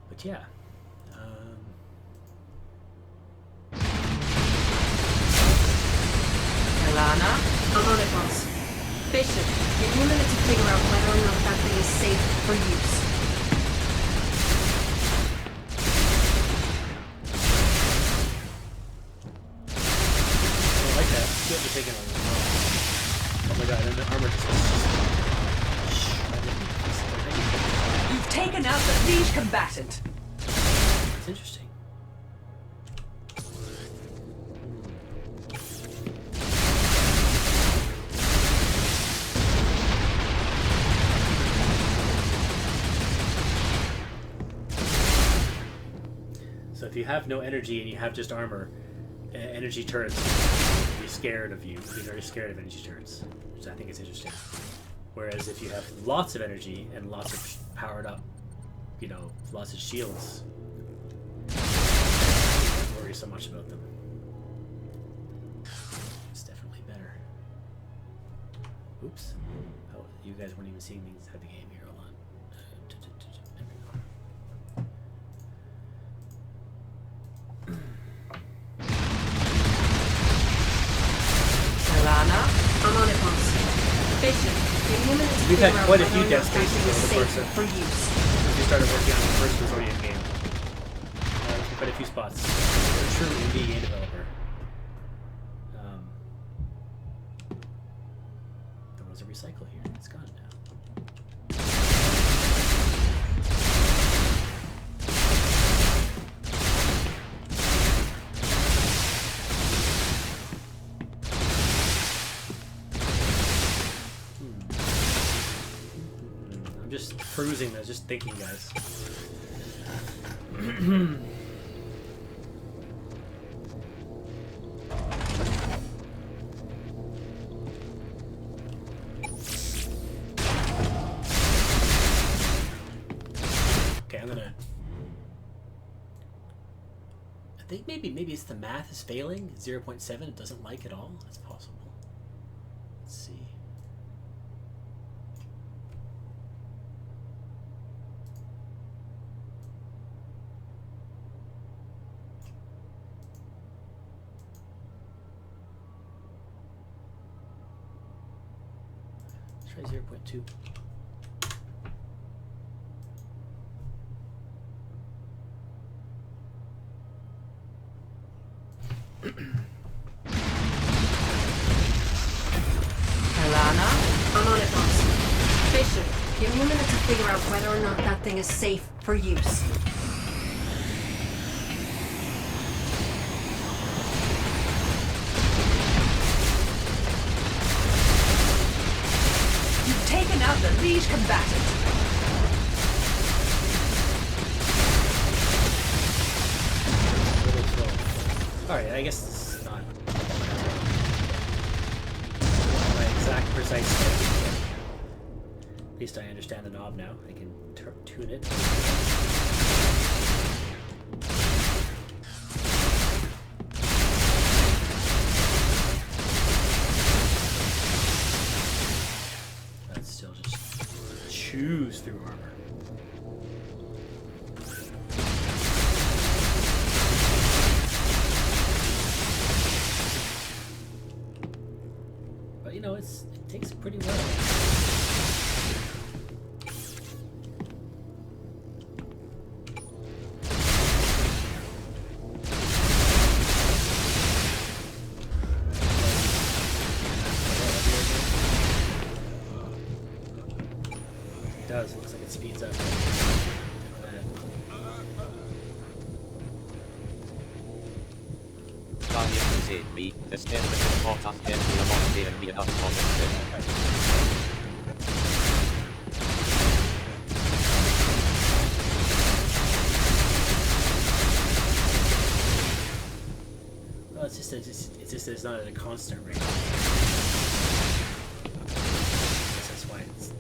But yeah. Alana, I'm on it, boss. Bishop, give me a minute to figure out whether or not that thing is safe for use. I like that. Good to take it on. Oh my god, and the armor just You've taken out the lead combatant. It's interesting. if you have no energy and you have just armor, energy turrets will be scared of you. Be very scared of energy turrets, which I think is interesting. Whereas if you have lots of energy and lots of powered up, you know, lots of shields, don't worry so much about them. It's definitely better. Oops. Oh, you guys weren't even seeing me inside the game here. Hold on. There we go. Alana, I'm on it, boss. Bishop, give me a minute to We've had figure out quite a whether few or Dead not Spaces that thing is over the course safe of- for use. Since we started working on the first Consortium game, there's quite a few spots. We're a true indie game developer. There was a recycle here. It's gone now. I'm just perusing this, just thinking, guys. Okay, I'm gonna. I think maybe it's the math is failing. 0.7 it doesn't like at all. That's possible. Let's see. Let's try 0.2. Alana, I'm on it, boss. Bishop, give me a minute to figure out whether or not that thing is safe for use. You've taken out the lead combatant. A little slow. Alright, I guess this is not my exact precise setting. At least I understand the knob now. I can tune it. That's still just chews through armor. But you know, it takes it pretty well. It does. It looks like it speeds up. Me, the step is important and we are not there be enough for Well, it's just that it's not at a constant rate. I guess that's why it's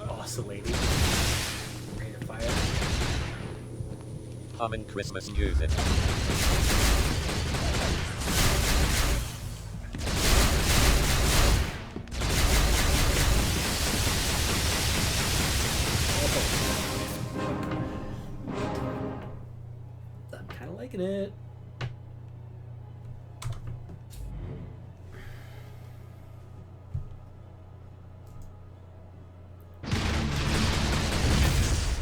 oscillating. Rate of fire. I'm in Christmas music. I'm kind of liking it.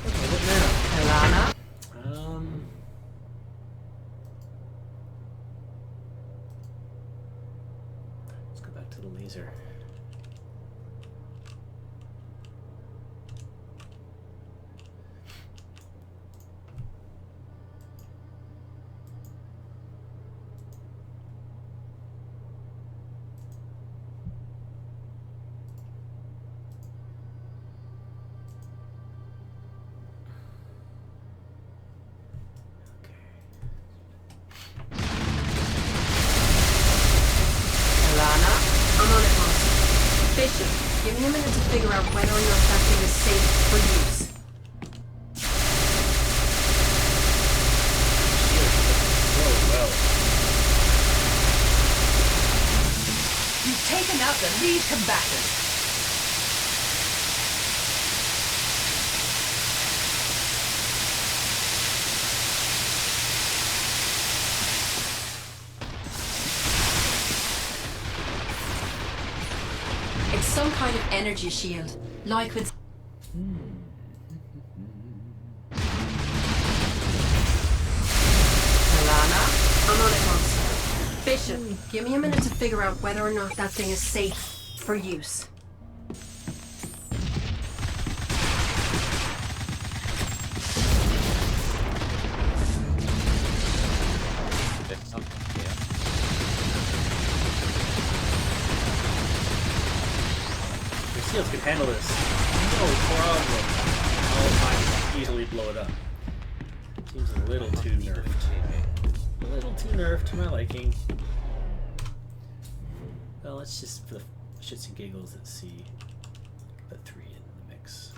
Okay, what now? Alana, Let's go back to the laser. me a minute to figure out whether or not that thing is safe for use. Well. You've taken out the lead combatant. It's some kind of energy shield. Like with... Alana? I'm on it, Monster. Bishop, give me a minute to figure out whether or not that thing is safe for use. There's something here. The seals can handle this. No problem. I'll easily blow it up. Seems a little too nerfed. A little too nerfed to my liking. Well, let's just, for the shits and giggles, let's see. Put 3 in the mix.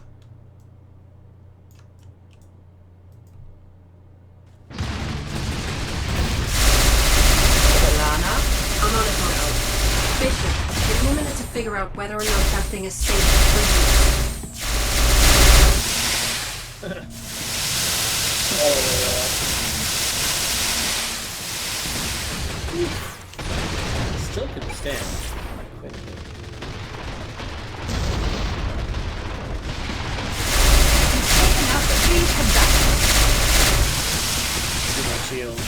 Alana? I'm on it, Monster. Bishop, give me a minute to figure out whether or not that thing is safe for Still can stand. Taken out the lead combatant. Too much shield.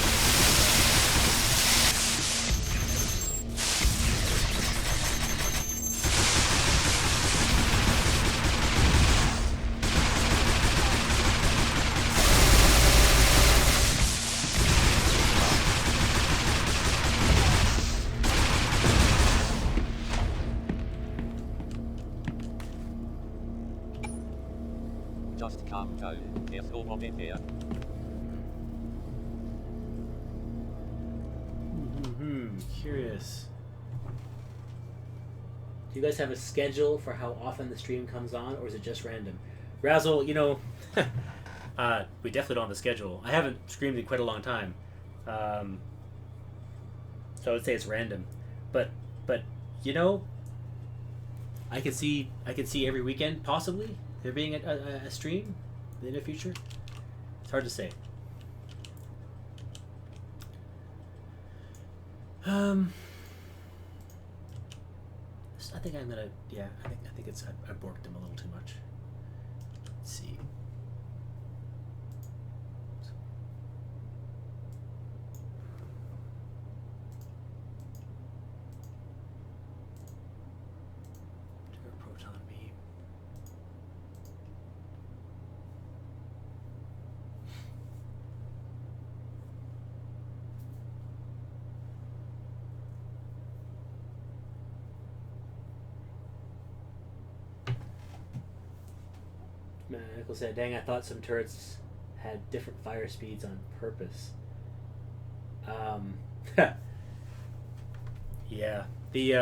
Just calm down. There's no moment here. Curious. Do you guys have a schedule for how often the stream comes on, or is it just random? Razzle, you know, we definitely don't have a schedule. I haven't streamed in quite a long time, so I would say it's random. But you know, I could see every weekend possibly there being a stream in the future. It's hard to say. I think I'm gonna. Yeah, I think it's. I borked him a little too much. Let's see. Proton beam. Michael said, "Dang, I thought some turrets had different fire speeds on purpose." Yeah. The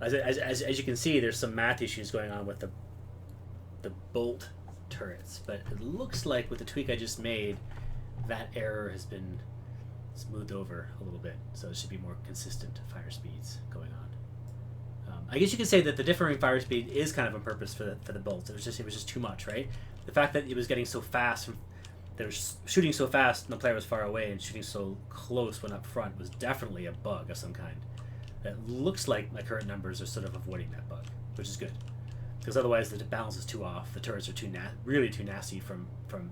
as you can see, there's some math issues going on with the bolt turrets, but it looks like with the tweak I just made, that error has been smoothed over a little bit, so it should be more consistent fire speeds going on. I guess you could say that the differing fire speed is kind of on purpose for the bolts. It was just too much, right? The fact that it was getting so fast, they were shooting so fast, and the player was far away, and shooting so close when up front was definitely a bug of some kind. It looks like my current numbers are sort of avoiding that bug, which is good, because otherwise the balance is too off. The turrets are really too nasty from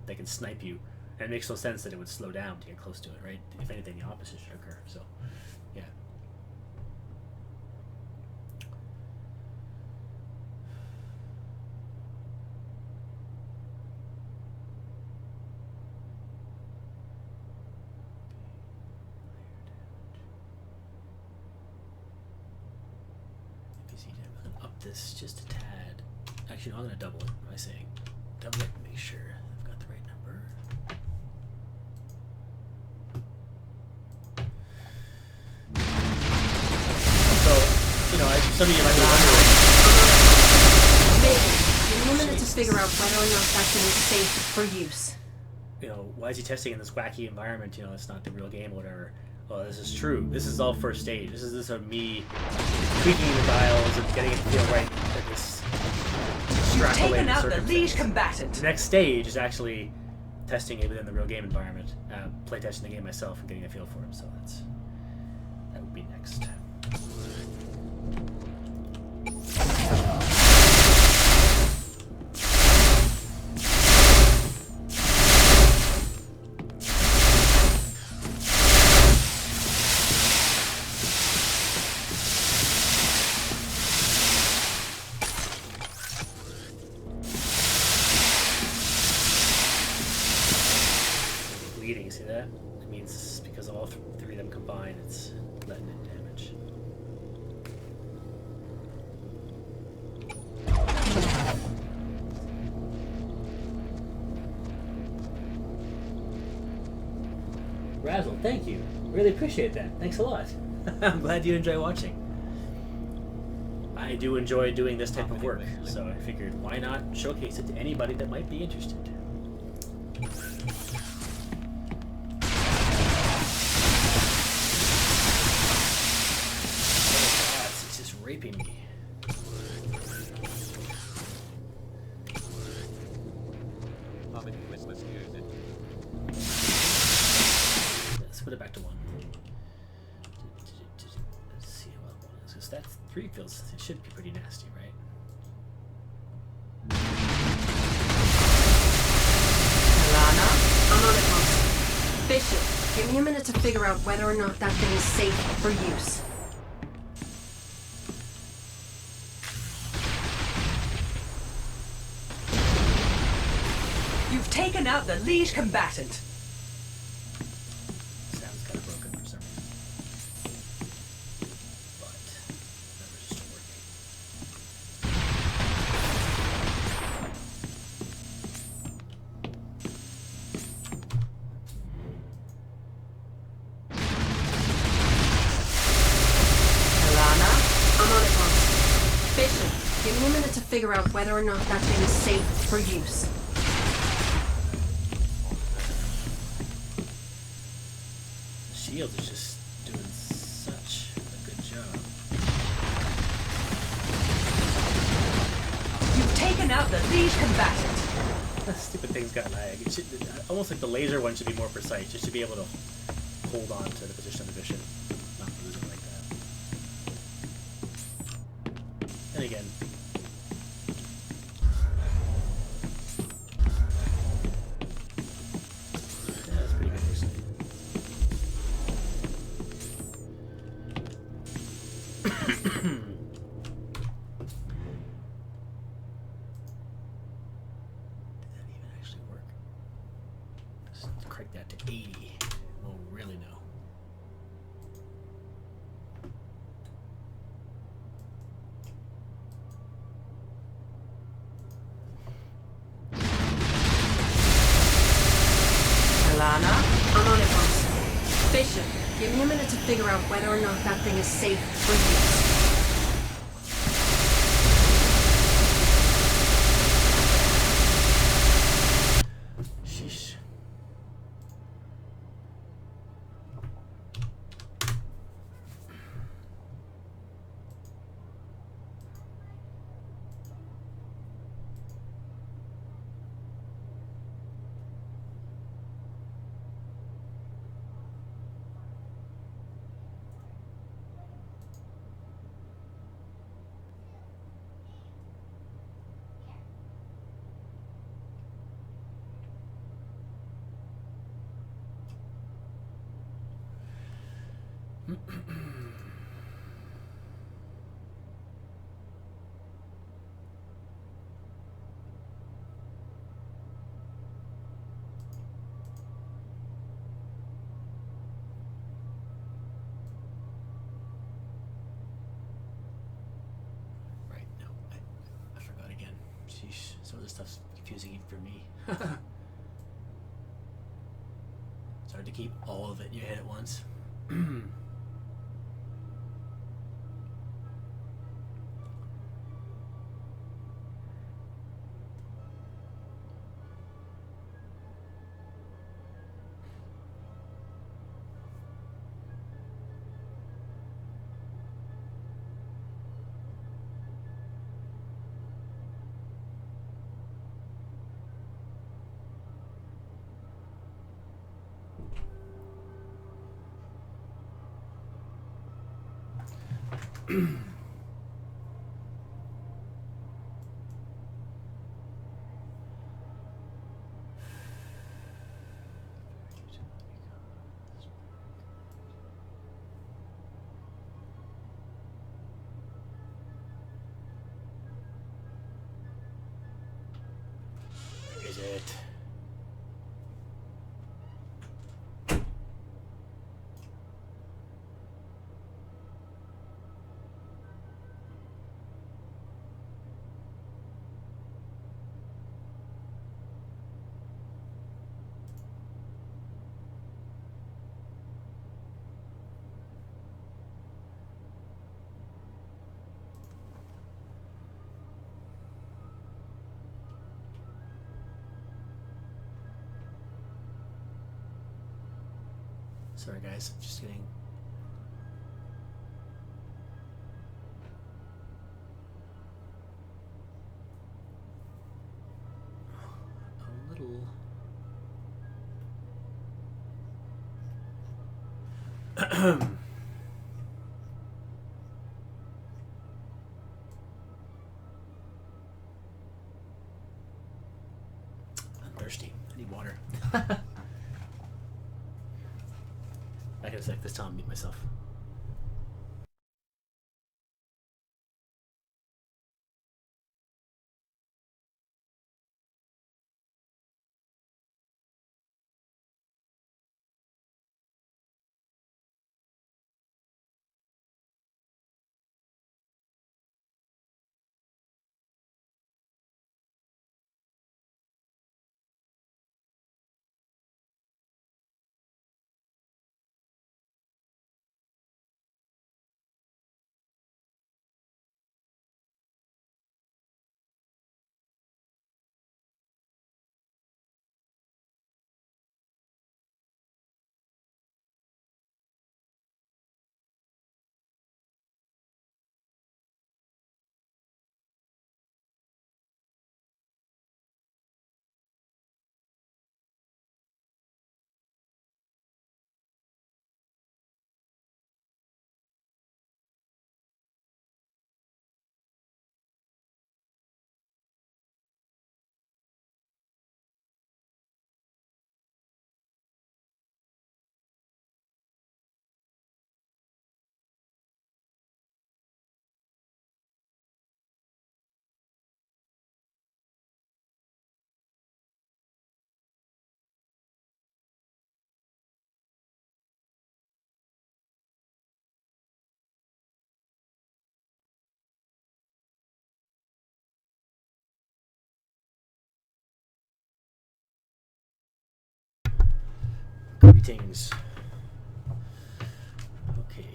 they can snipe you, and it makes no sense that it would slow down to get close to it, right? If anything, the opposite should occur. So, yeah. I'm gonna up this just a tad. Actually, no, I'm gonna double it. What am I saying? Double it. Make sure I've got the right number. So, you know, some of you might be wondering. figure out whether or not that thing is safe for use. You know, why is he testing in this wacky environment? You know, it's not the real game or whatever. Well, this is true. This is all first stage. This is me tweaking the dials and getting it to feel right at this You've taken extrapolated out the circumstance. liege combatant. The next stage is actually testing it within the real game environment, playtesting the game myself and getting a feel for it. So that would be next. Bleeding, see that? It means because of all three of them combined, it's letting in damage. Razzle, thank you. Really appreciate that. Thanks a lot. I'm glad you enjoy watching. I do enjoy doing this type of work, so I figured why not showcase it to anybody that might be interested. It's just raping me. Let's put it back to 1. Let's see how that 1 is. Because that 3 feels, it should be pretty nasty, right? Lana, I'm on it, boss. Bishop, give me a minute to figure out whether or not that thing is safe for use. You've taken out the liege combatant. Sounds kind of broken for some reason. But numbers are still working. Lana, I'm on it, boss. Bishop, give me a minute to figure out whether or not that thing is safe for use. The shield is just doing such a good job. you've taken out the liege combatant. That stupid thing's got lag. It should, almost like the laser one should be more precise, just to be able to hold on to the position of the vision, not lose it like that. And again, yeah, that's pretty good actually. Did that even actually work? Just crank that to 80. We'll really know. Lana, I'm on it, boss. Bishop, give me a minute to figure out whether or not that thing is safe for use. Sheesh. Right, no, I forgot again. Sheesh, some of this stuff's confusing even for me. It's hard to keep all of it in your head at once. Is it? Sorry guys, I'm just getting a little I'm thirsty. I need water. I gotta take this time to mute myself. Greetings. Okay.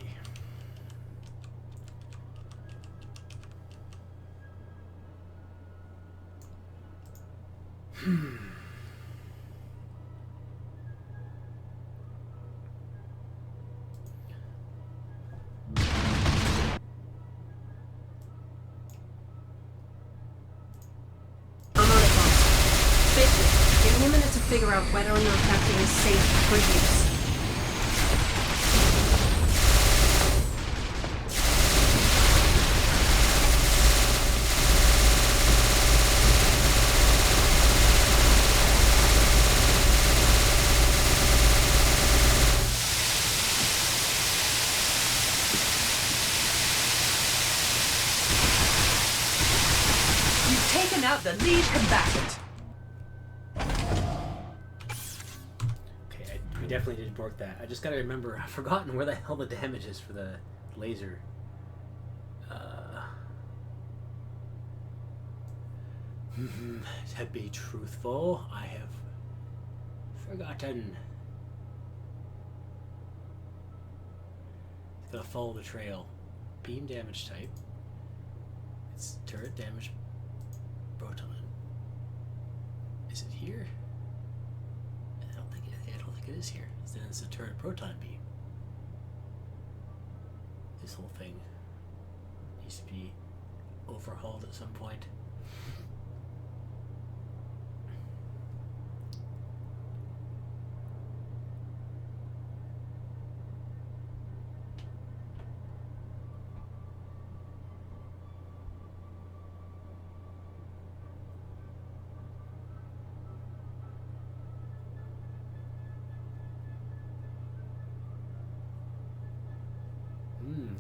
I'm on it, boss. Basically, give me a minute to figure out whether or not that thing is safe for use. You've taken out the lead combatant. Okay, we definitely did work that. I just gotta remember, I've forgotten where the hell the damage is for the laser. To be truthful, I have forgotten. It's gonna follow the trail. Beam damage type. It's turret damage proton. Is it here? I don't think it is here. Then it's a turret proton beam. This whole thing needs to be overhauled at some point.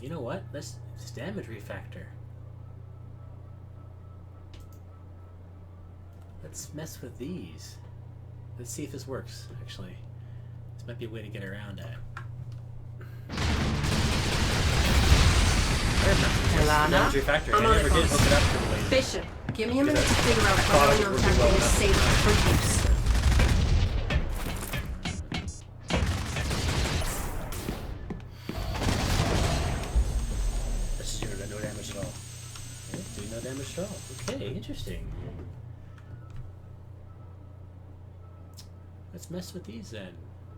You know what? Let's damage refactor. Let's mess with these. Let's see if this works, actually. This might be a way to get around it. Alana, Damage refactor. I I'm on never it, did boss. hook it up to the laser. Bishop, give me a minute to Because figure out I thought whether it or would not work that well thing is enough. safe for use. Let's do no damage at all. Yeah, do no damage at all. Okay, interesting. Let's mess with these then.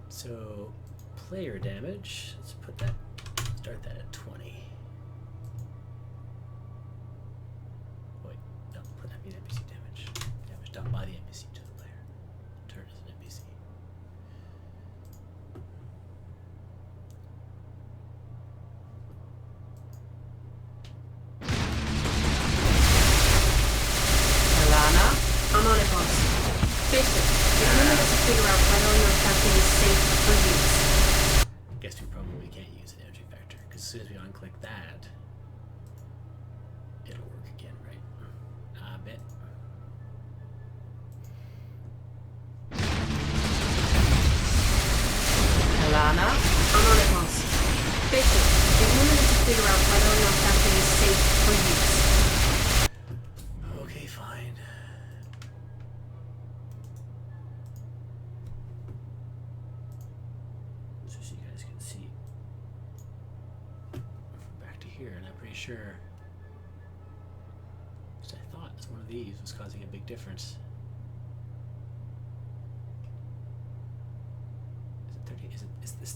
So, player damage. Let's put that. Start that at 20. Wait, no, put that in NPC damage. Damage done by the NPC to the player. Turn as an NPC. Alana, I'm on it, boss. Bishop, give me a minute to figure out whether or not that thing is safe for use. Guess we probably can't use an energy factor because as soon as we unclick that, it'll work again, right? I bet. Alana, I'm on it, boss. Bishop, give me a minute to figure out whether or not that thing is safe for use. Okay, fine. So you guys can see. Back to here, and I'm pretty sure. Because I thought one of these was causing a big difference. Is it 30?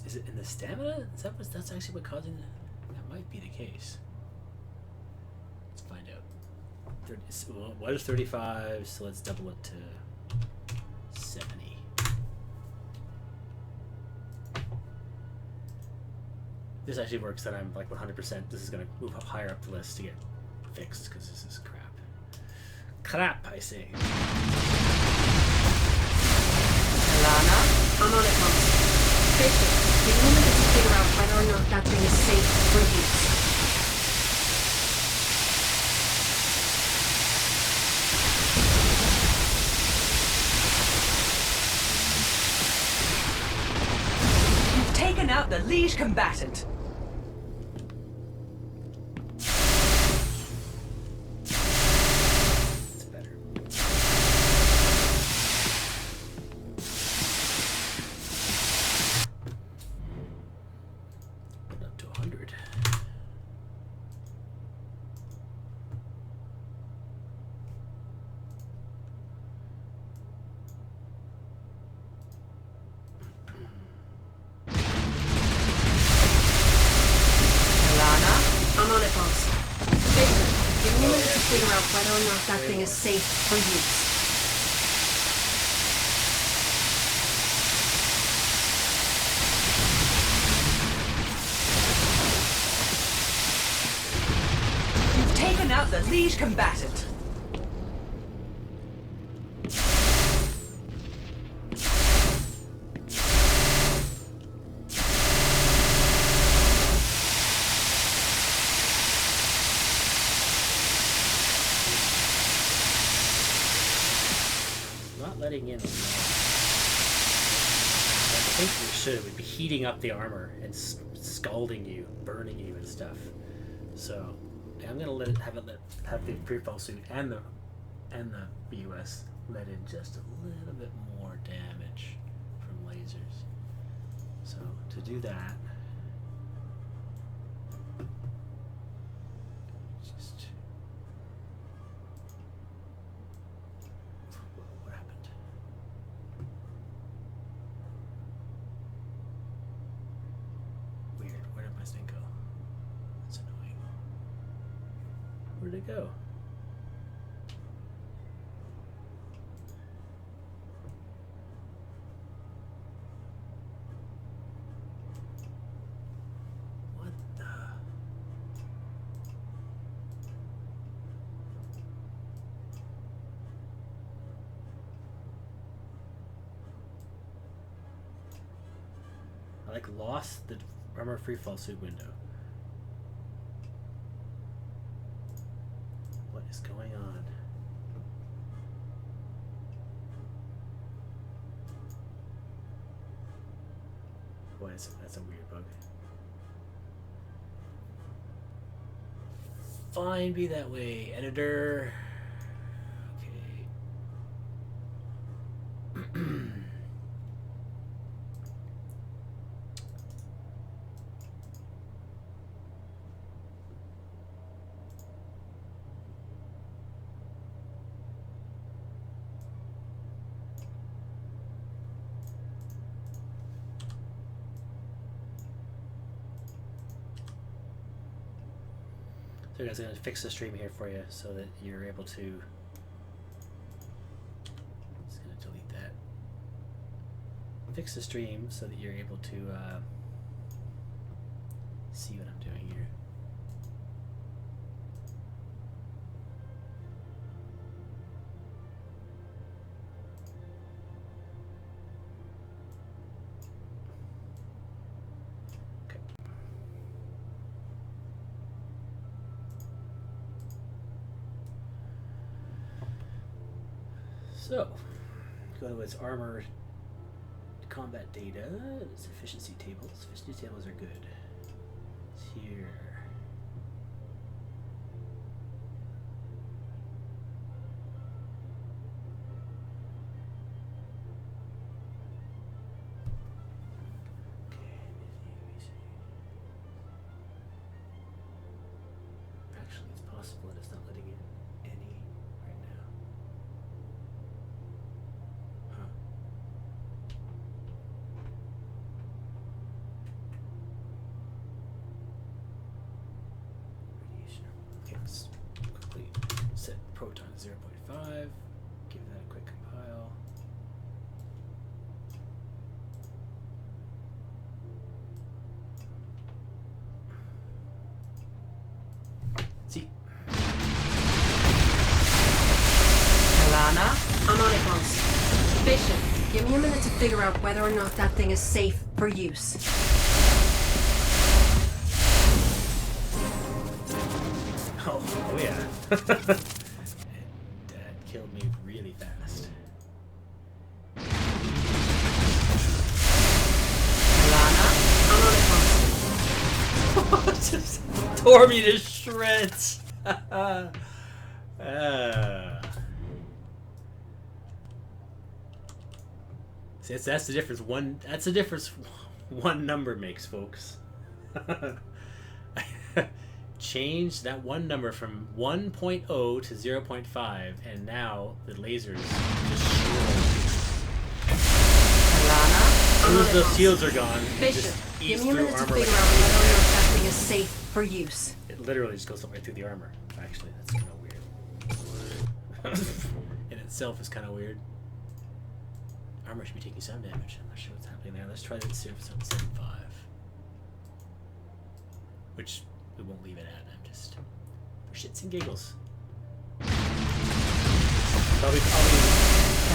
Is it in the stamina? Is that that's actually what causing? That might be the case. Let's find out. 30, well, what is 35? So let's double it to 70. This actually works that I'm like 100%. This is going to move up higher up the list to get fixed because this is crap. Crap, I say. Alana, I'm on it, boss. Bishop, give me a minute to figure out whether or not that thing is safe for use. You've taken out the lead combatant. It's better. Put it up to 100. Alana, I'm on it, boss. Bishop, give me a minute to figure out whether or not that thing is safe for use. You've taken out the lead combatant. Not letting in on that. I think we should. We'd be heating up the armor and scalding you, burning you and stuff. So I'm gonna have the pre-fall suit and the BUS let in just a little bit more damage from lasers. So to do that, just what happened? Weird. Where did my thing go? That's annoying. Where'd it go? What the? I like lost the armor free fall suit window. boy, that's a weird bug. Fine, be that way. Editor. Okay. So guys, I'm going to fix the stream here for you so that you're able to... Just going to delete that. Fix the stream so that you're able to see what I'm doing here. So, go to its armor combat data, its efficiency tables. Efficiency tables are good. It's here. Okay. Actually, it's possible that it's not letting in any right now. Radiation. Okay, let's quickly set proton to 0.5. Give that a quick compile. See. Alana? I'm on it, boss. Bishop, give me a minute to figure out whether or not that thing is safe for use. Oh yeah. That killed me really fast. Alana? I'm on it, boss. Just tore me to shreds. See, that's the difference. That's the difference one number makes, folks. Change that one number from 1.0 to 0.5, and now the lasers destroy. Alana? As soon as those shields are gone, it Bishop, just give eats me a through minute to armor figure like out whether or not that thing is safe for use. it literally just goes right through the armor. Actually, that's kind of weird. In itself is kind of weird. Armor should be taking some damage. I'm not sure what's happening there. Let's try the surface on 7.5. Which we won't leave it at. I'm just for shits and giggles. I'll be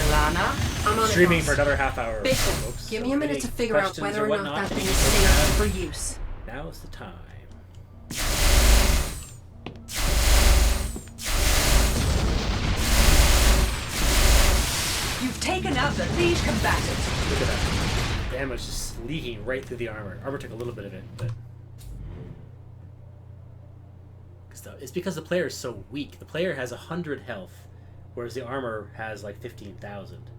Alana? I'm on it, streaming boss. for another half hour, Bishop, folks. give So me a minute any to figure out questions whether or not whatnot that that thing you is folks safe have, for use. now is the time. You've taken out the lead combatant. Look at that. Damage just leaking right through the armor. Armor took a little bit of it, but it's because the player is so weak. The player has 100 health, whereas the armor has like 15,000.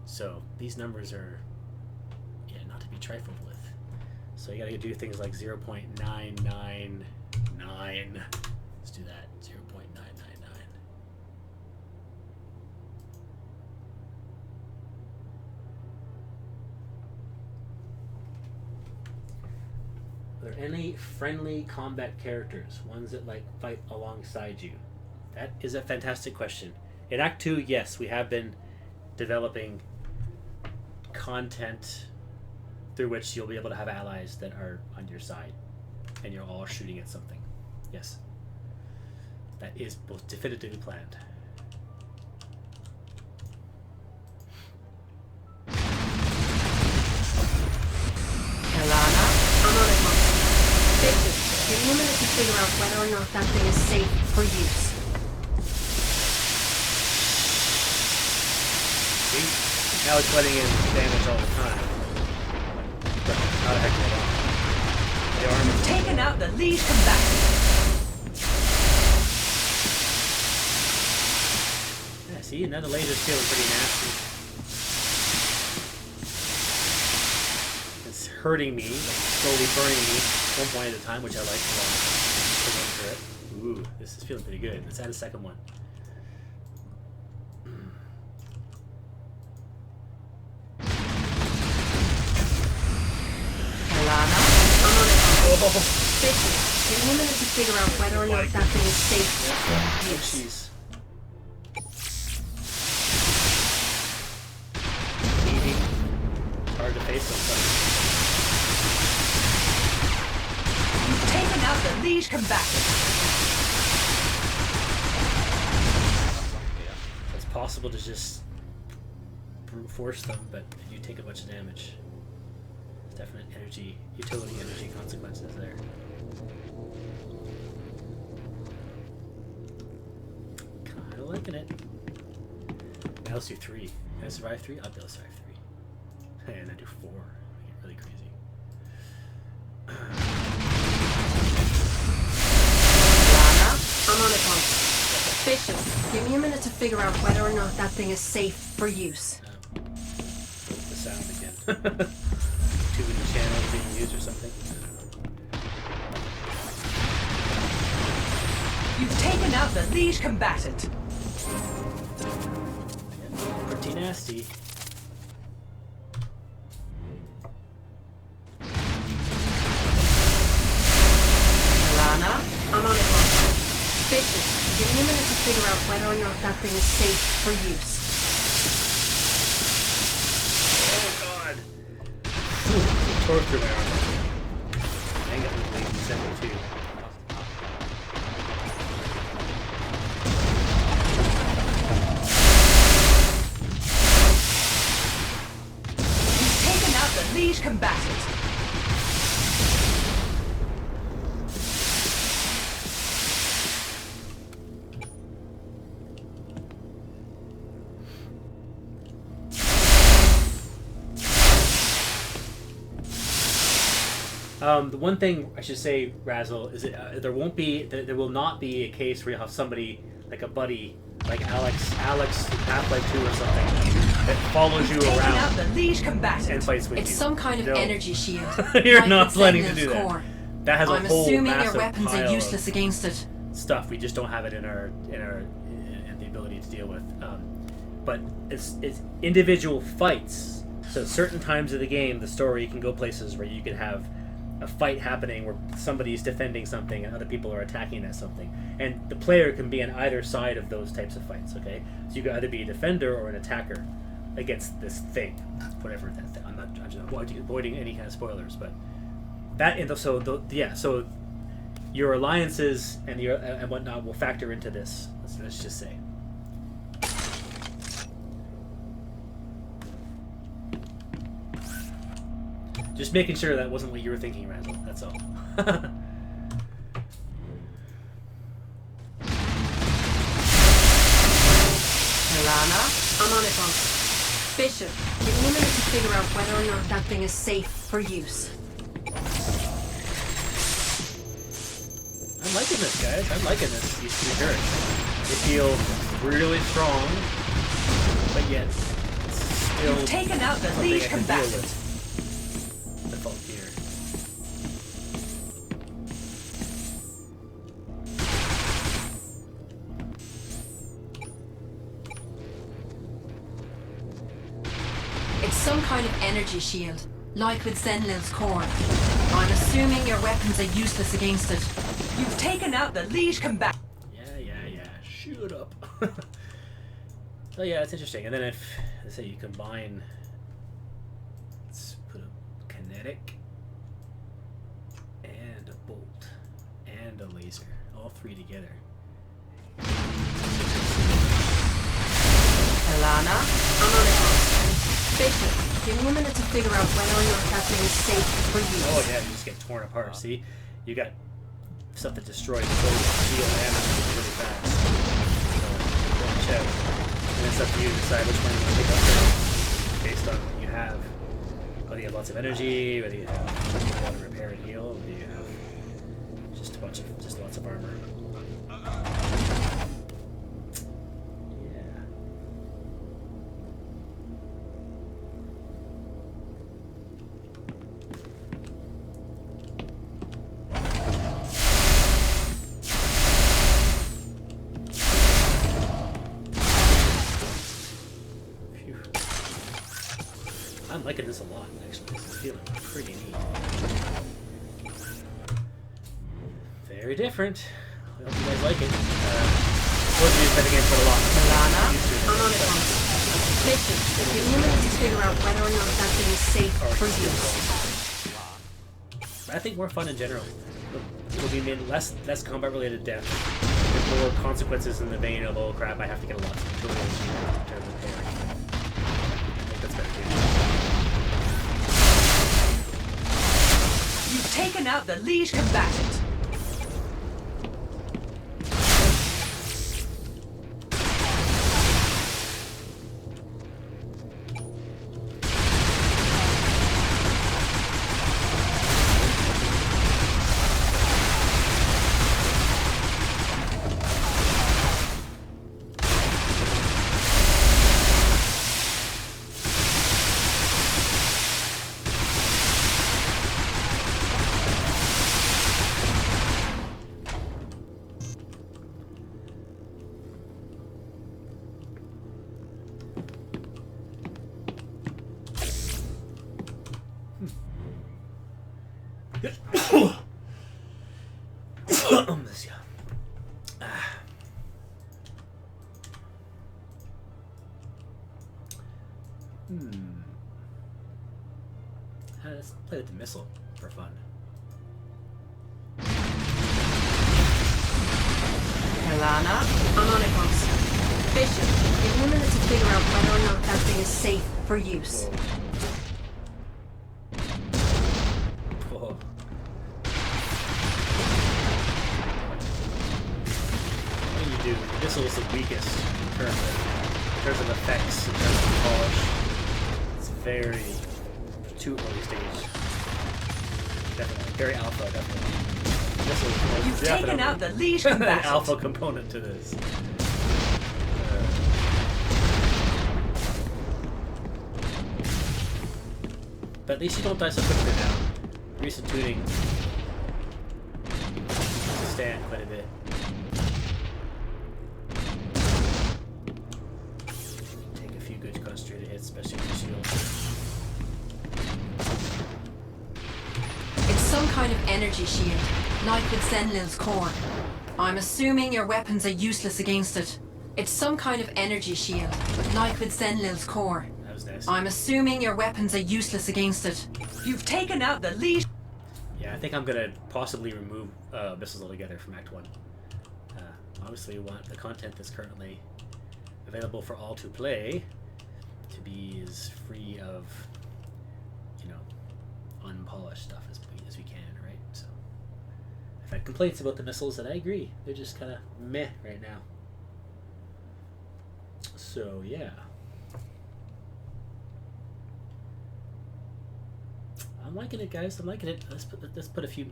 So these numbers are, not to be trifled with. So you gotta do things like 0.999. Let's do that. 0.999. Are there any friendly combat characters? Ones that like fight alongside you? That is a fantastic question. In Act 2, yes, we have been developing content through which you'll be able to have allies that are on your side and you're all shooting at something. Yes. That is both definitively planned. Alana? I'm on it, boss. Bishop, give me a minute to figure out whether or not that thing is safe for use. See? Now it's letting in damage all the time. The arm is Taken out the lead combatant. yeah, see, now the laser's feeling pretty nasty. It's hurting me, like slowly burning me one point at a time, which I like to run through it. Ooh, this is feeling pretty good. Let's add a second one. Alana, I'm on it. Vicky, give me a minute to figure out whether or not that thing is safe for Oh, use. jeez. Eating. Hard to face sometimes. You've taken out the lead combatant. It's possible to just brute force them, but you take a bunch of damage. There's definite utility energy consequences there. Kinda liking it. Now let's do 3. Can I survive 3? I'll be able to survive 3. And I do 4. I get really crazy. Alana, I'm on it, Punk. Bishop, give me a minute to figure out whether or not that thing is safe for use. The sound again. Too many channels being used or something. You've taken out the lead combatant. Yeah, pretty nasty. Alana, I'm on it, Punk. Bishop, give me a minute to figure out whether or not that thing is safe for use. Oh god! Torture my arm. Hang it with me, send me too. You've taken out the lead combatant. The one thing I should say, Razzle, is that there will not be a case where you have somebody like a buddy, like Alex in Half-Life 2 or something, that follows you Taken out around the lead and combatant. fights with It's you. some kind of No. energy shield. You're like not with planning to Zenlev's do that. core. That has a I'm whole assuming your massive weapons pile are useless against it. of stuff. We just don't have it in the ability to deal with. But it's individual fights. So certain times of the game, the story can go places where you can have a fight happening where somebody's defending something and other people are attacking that something, and the player can be on either side of those types of fights. Okay, so you can either be a defender or an attacker against this thing, whatever that thing. I'm just avoiding any kind of spoilers, but that so your alliances and whatnot will factor into this. Let's just say. Just making sure that wasn't what you were thinking, Randall. That's all. Alana, I'm on it, Punk. Bishop, give me a minute to figure out whether or not that thing is safe for use. I'm liking this, guys. I'm liking these 2 turrets. They feel really strong, but yet still You've taken out the something lead I can deal combatant. with. Default here. It's some kind of energy shield, like with Zenlev's core. I'm assuming your weapons are useless against it. You've taken out the lead combatant. Yeah. Shoot up. Oh yeah, that's interesting. And then if, let's say you combine, let's put a kinetic and a bolt and a laser, all 3 together. Alana, I'm on it. Bishop, give me a minute to figure out whether or not that thing is safe for use. Oh yeah, you just get torn apart. See, you got stuff that destroys both steel and aluminum really fast. So watch out. And it's up to you to decide which one you want to pick up based on what you have. whether you have lots of energy, whether you have a lot of repair and heal, whether you have just lots of armor. I'm liking this a lot, actually. This is feeling pretty neat. Very different. I hope you guys like it. Both of you have been again for a lot. Lana, I'm on it once. Listen, if you need to figure out whether or not that thing is safe for use. I think more fun in general. It'll be less combat related death. With more consequences in the vein of, oh crap, I have to get a lot of tools to repair. I think that's better too. You've taken out the liege combatant. Let's play with the missile for fun. Lana, I'm on it once. Bishop, give me a minute to figure out whether or not that thing is safe for use. Whoa. What do you do? The missile is the weakest in terms of effects, in terms of polish. It's very too early stage. Definitely. Very alpha, definitely. Missile is You've definitely taken out the liege an combatant. alpha component to this. But at least you don't die so quickly now. Recent tuning stand quite a bit. Take a few good concentrated hits, especially with the shield. It's some kind of energy shield, like with Zenlil's core. I'm assuming your weapons are useless against it. It's some kind of energy shield, like with Zenlil's core. That was nice. I'm assuming your weapons are useless against it. You've taken out the liege. Yeah, I think I'm gonna possibly remove missiles altogether from Act 1. Obviously, we want the content that's currently available for all to play to be as free of, you know, unpolished stuff as we can, right? So, I've had complaints about the missiles, and I agree. They're just kind of meh right now. So, yeah. I'm liking it, guys. I'm liking it. Let's put a few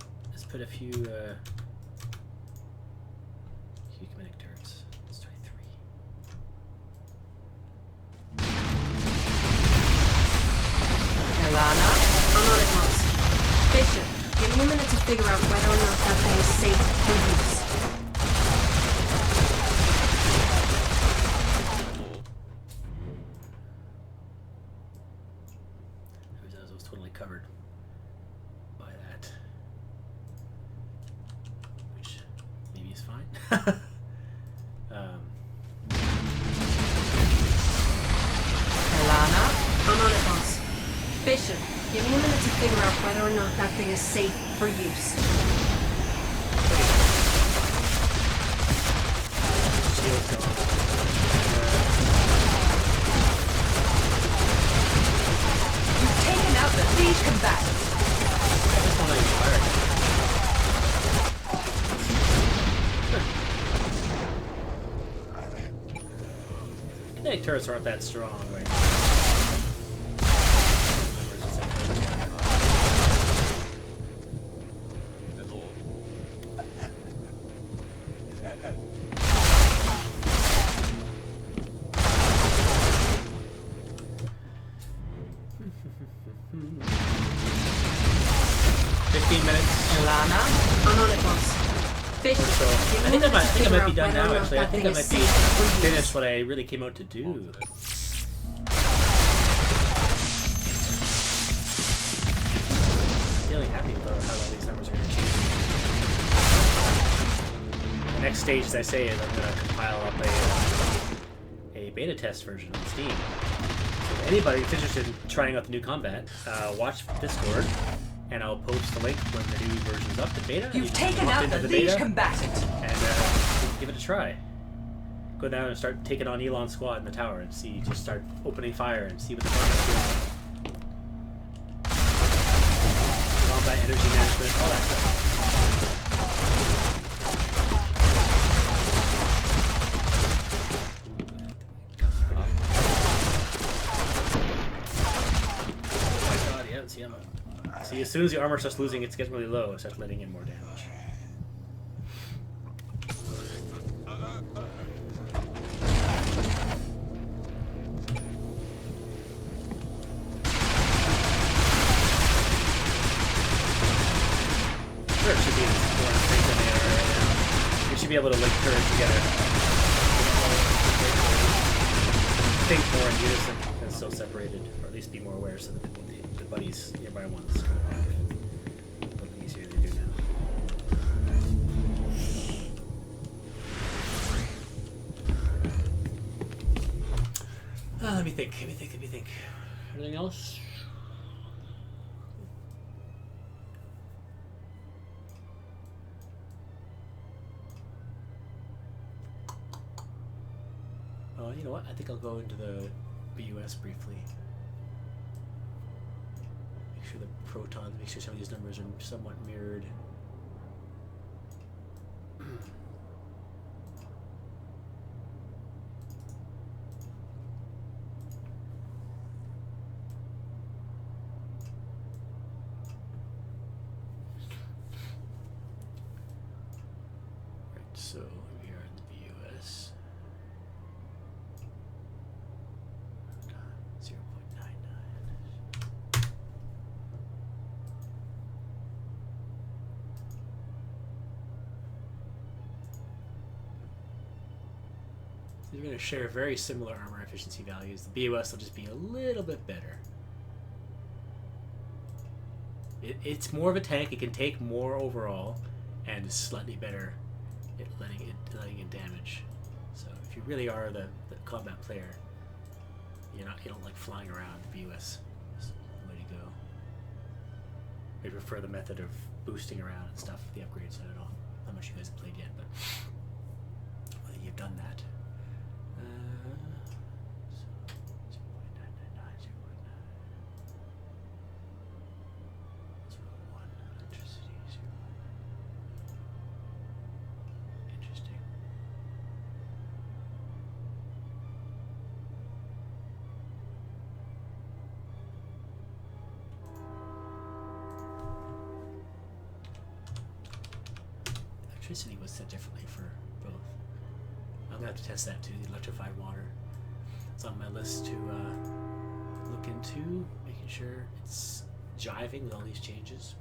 kinetic turrets. Let's try 3. Lana, I'm on it once. Bishop, give me a minute to figure out whether or not that thing is safe for use. I was totally covered by that, which maybe is fine. Lana, I'm on it once. Bishop, give me a minute to figure out whether or not that thing is safe for use. Shield's gone. You've taken out the liege combatant. This one ain't firing. Kinetic turrets aren't that strong right now. 15 minutes Alana? I'm on it, boss. Fish. or so. I think I might be done now. Actually, I think I might be finished what I really came out to do. Really happy about how all these numbers are going to change. The next stage, as I say, is I'm going to compile up a beta test version on Steam. So if anybody who's interested in trying out the new combat, watch Discord, and I'll post the link when the new version's up, the beta. You You've can taken hop out into the beta liege combatant. and give it a try. Go down and start taking on Elon's squad in the tower and see, just start opening fire and see what the combat's doing. Combat, energy management, all that stuff. Oh my god, yeah, see, see, as soon as the armor starts losing, it's getting really low, it starts letting in more damage. Sure, it should be more strength than they are right now. We should be able to link turrets together. Think more in unison than so separated, or at least be more aware so that the buddies nearby ones come back. A little easier to do now. Let me think. Anything else? You know what? I think I'll go into the BUS briefly. Make sure the protons, make sure some of these numbers are somewhat mirrored. Right, so we are in the BUS. 0.99. They're going to share very similar armor efficiency values. The BOS will just be a little bit better. It's more of a tank. It can take more overall, and is slightly better at letting in damage. So if you really are the combat player, you don't like flying around. BUS is the way to go. I prefer the method of boosting around and stuff. The upgrades. I don't know how much you guys have played yet, but well, you've done that. So 0.999, 0.1 electricity, 0. Interesting. Electricity was set differently for both. I'm gonna have to test that too. The electrified water. It's on my list to look into, making sure it's jiving with all these changes.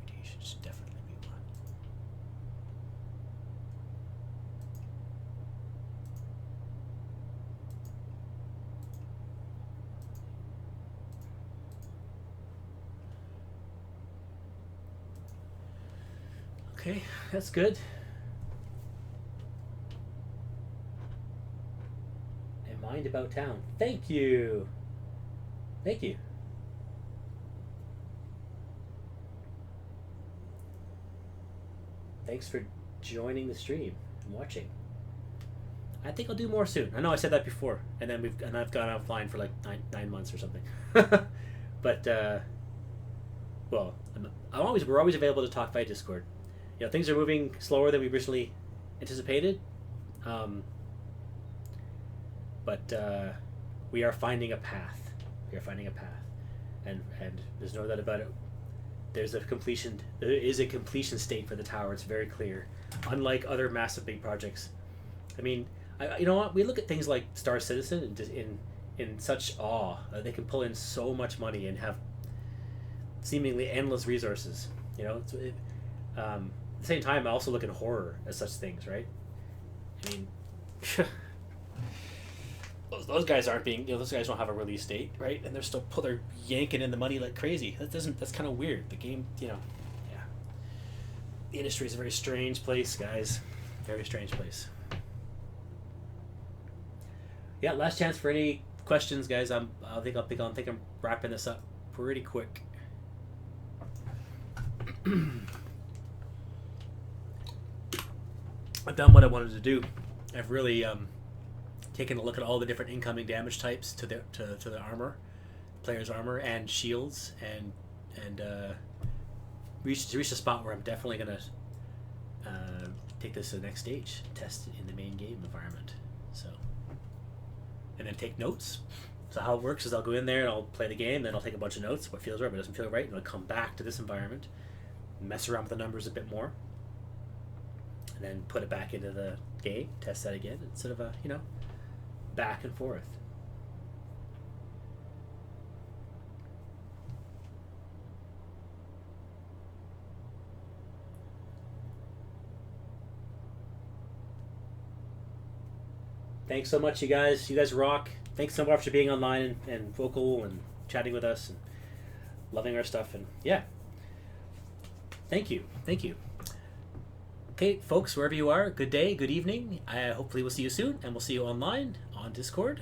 Radiation should definitely be one. Okay, that's good. And mind about town. Thank you. Thank you. Thanks for joining the stream and watching. I think I'll do more soon. I know I said that before, and then I've gone offline for like nine months or something. But well, we're always available to talk via Discord. You know, things are moving slower than we originally anticipated. But we are finding a path. We are finding a path, and there's no doubt about it. There is a completion state for the tower. It's very clear. Unlike other massive big projects, I mean, you know what? We look at things like Star Citizen and just in such awe. They can pull in so much money and have seemingly endless resources. You know, at the same time, I also look at horror as such things, right? I mean, those guys aren't being, those guys don't have a release date, right? And they're yanking in the money like crazy. That's kind of weird. The game, yeah. The industry is a very strange place, guys. Very strange place. Yeah, last chance for any questions, guys. I think I'm wrapping this up pretty quick. I've done what I wanted to do. I've really taken a look at all the different incoming damage types to the armor, player's armor and shields, and reached a spot where I'm definitely gonna take this to the next stage, test it in the main game environment. So, and then take notes. So how it works is I'll go in there and I'll play the game, then I'll take a bunch of notes, what feels right, what doesn't feel right, and I'll come back to this environment, mess around with the numbers a bit more, and then put it back into the game, test that again. It's sort of a, back and forth. Thanks so much, you guys. You guys rock. Thanks so much for being online and vocal and chatting with us and loving our stuff. And yeah, thank you. Okay, folks, wherever you are, good day, good evening. Hopefully we'll see you soon, and we'll see you online on Discord.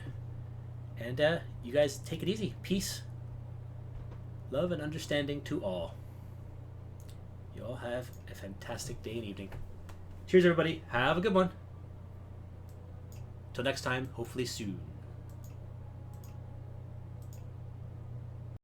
And you guys take it easy. Peace, love, and understanding to all. You all have a fantastic day and evening. Cheers, everybody. Have a good one. Till next time, hopefully soon.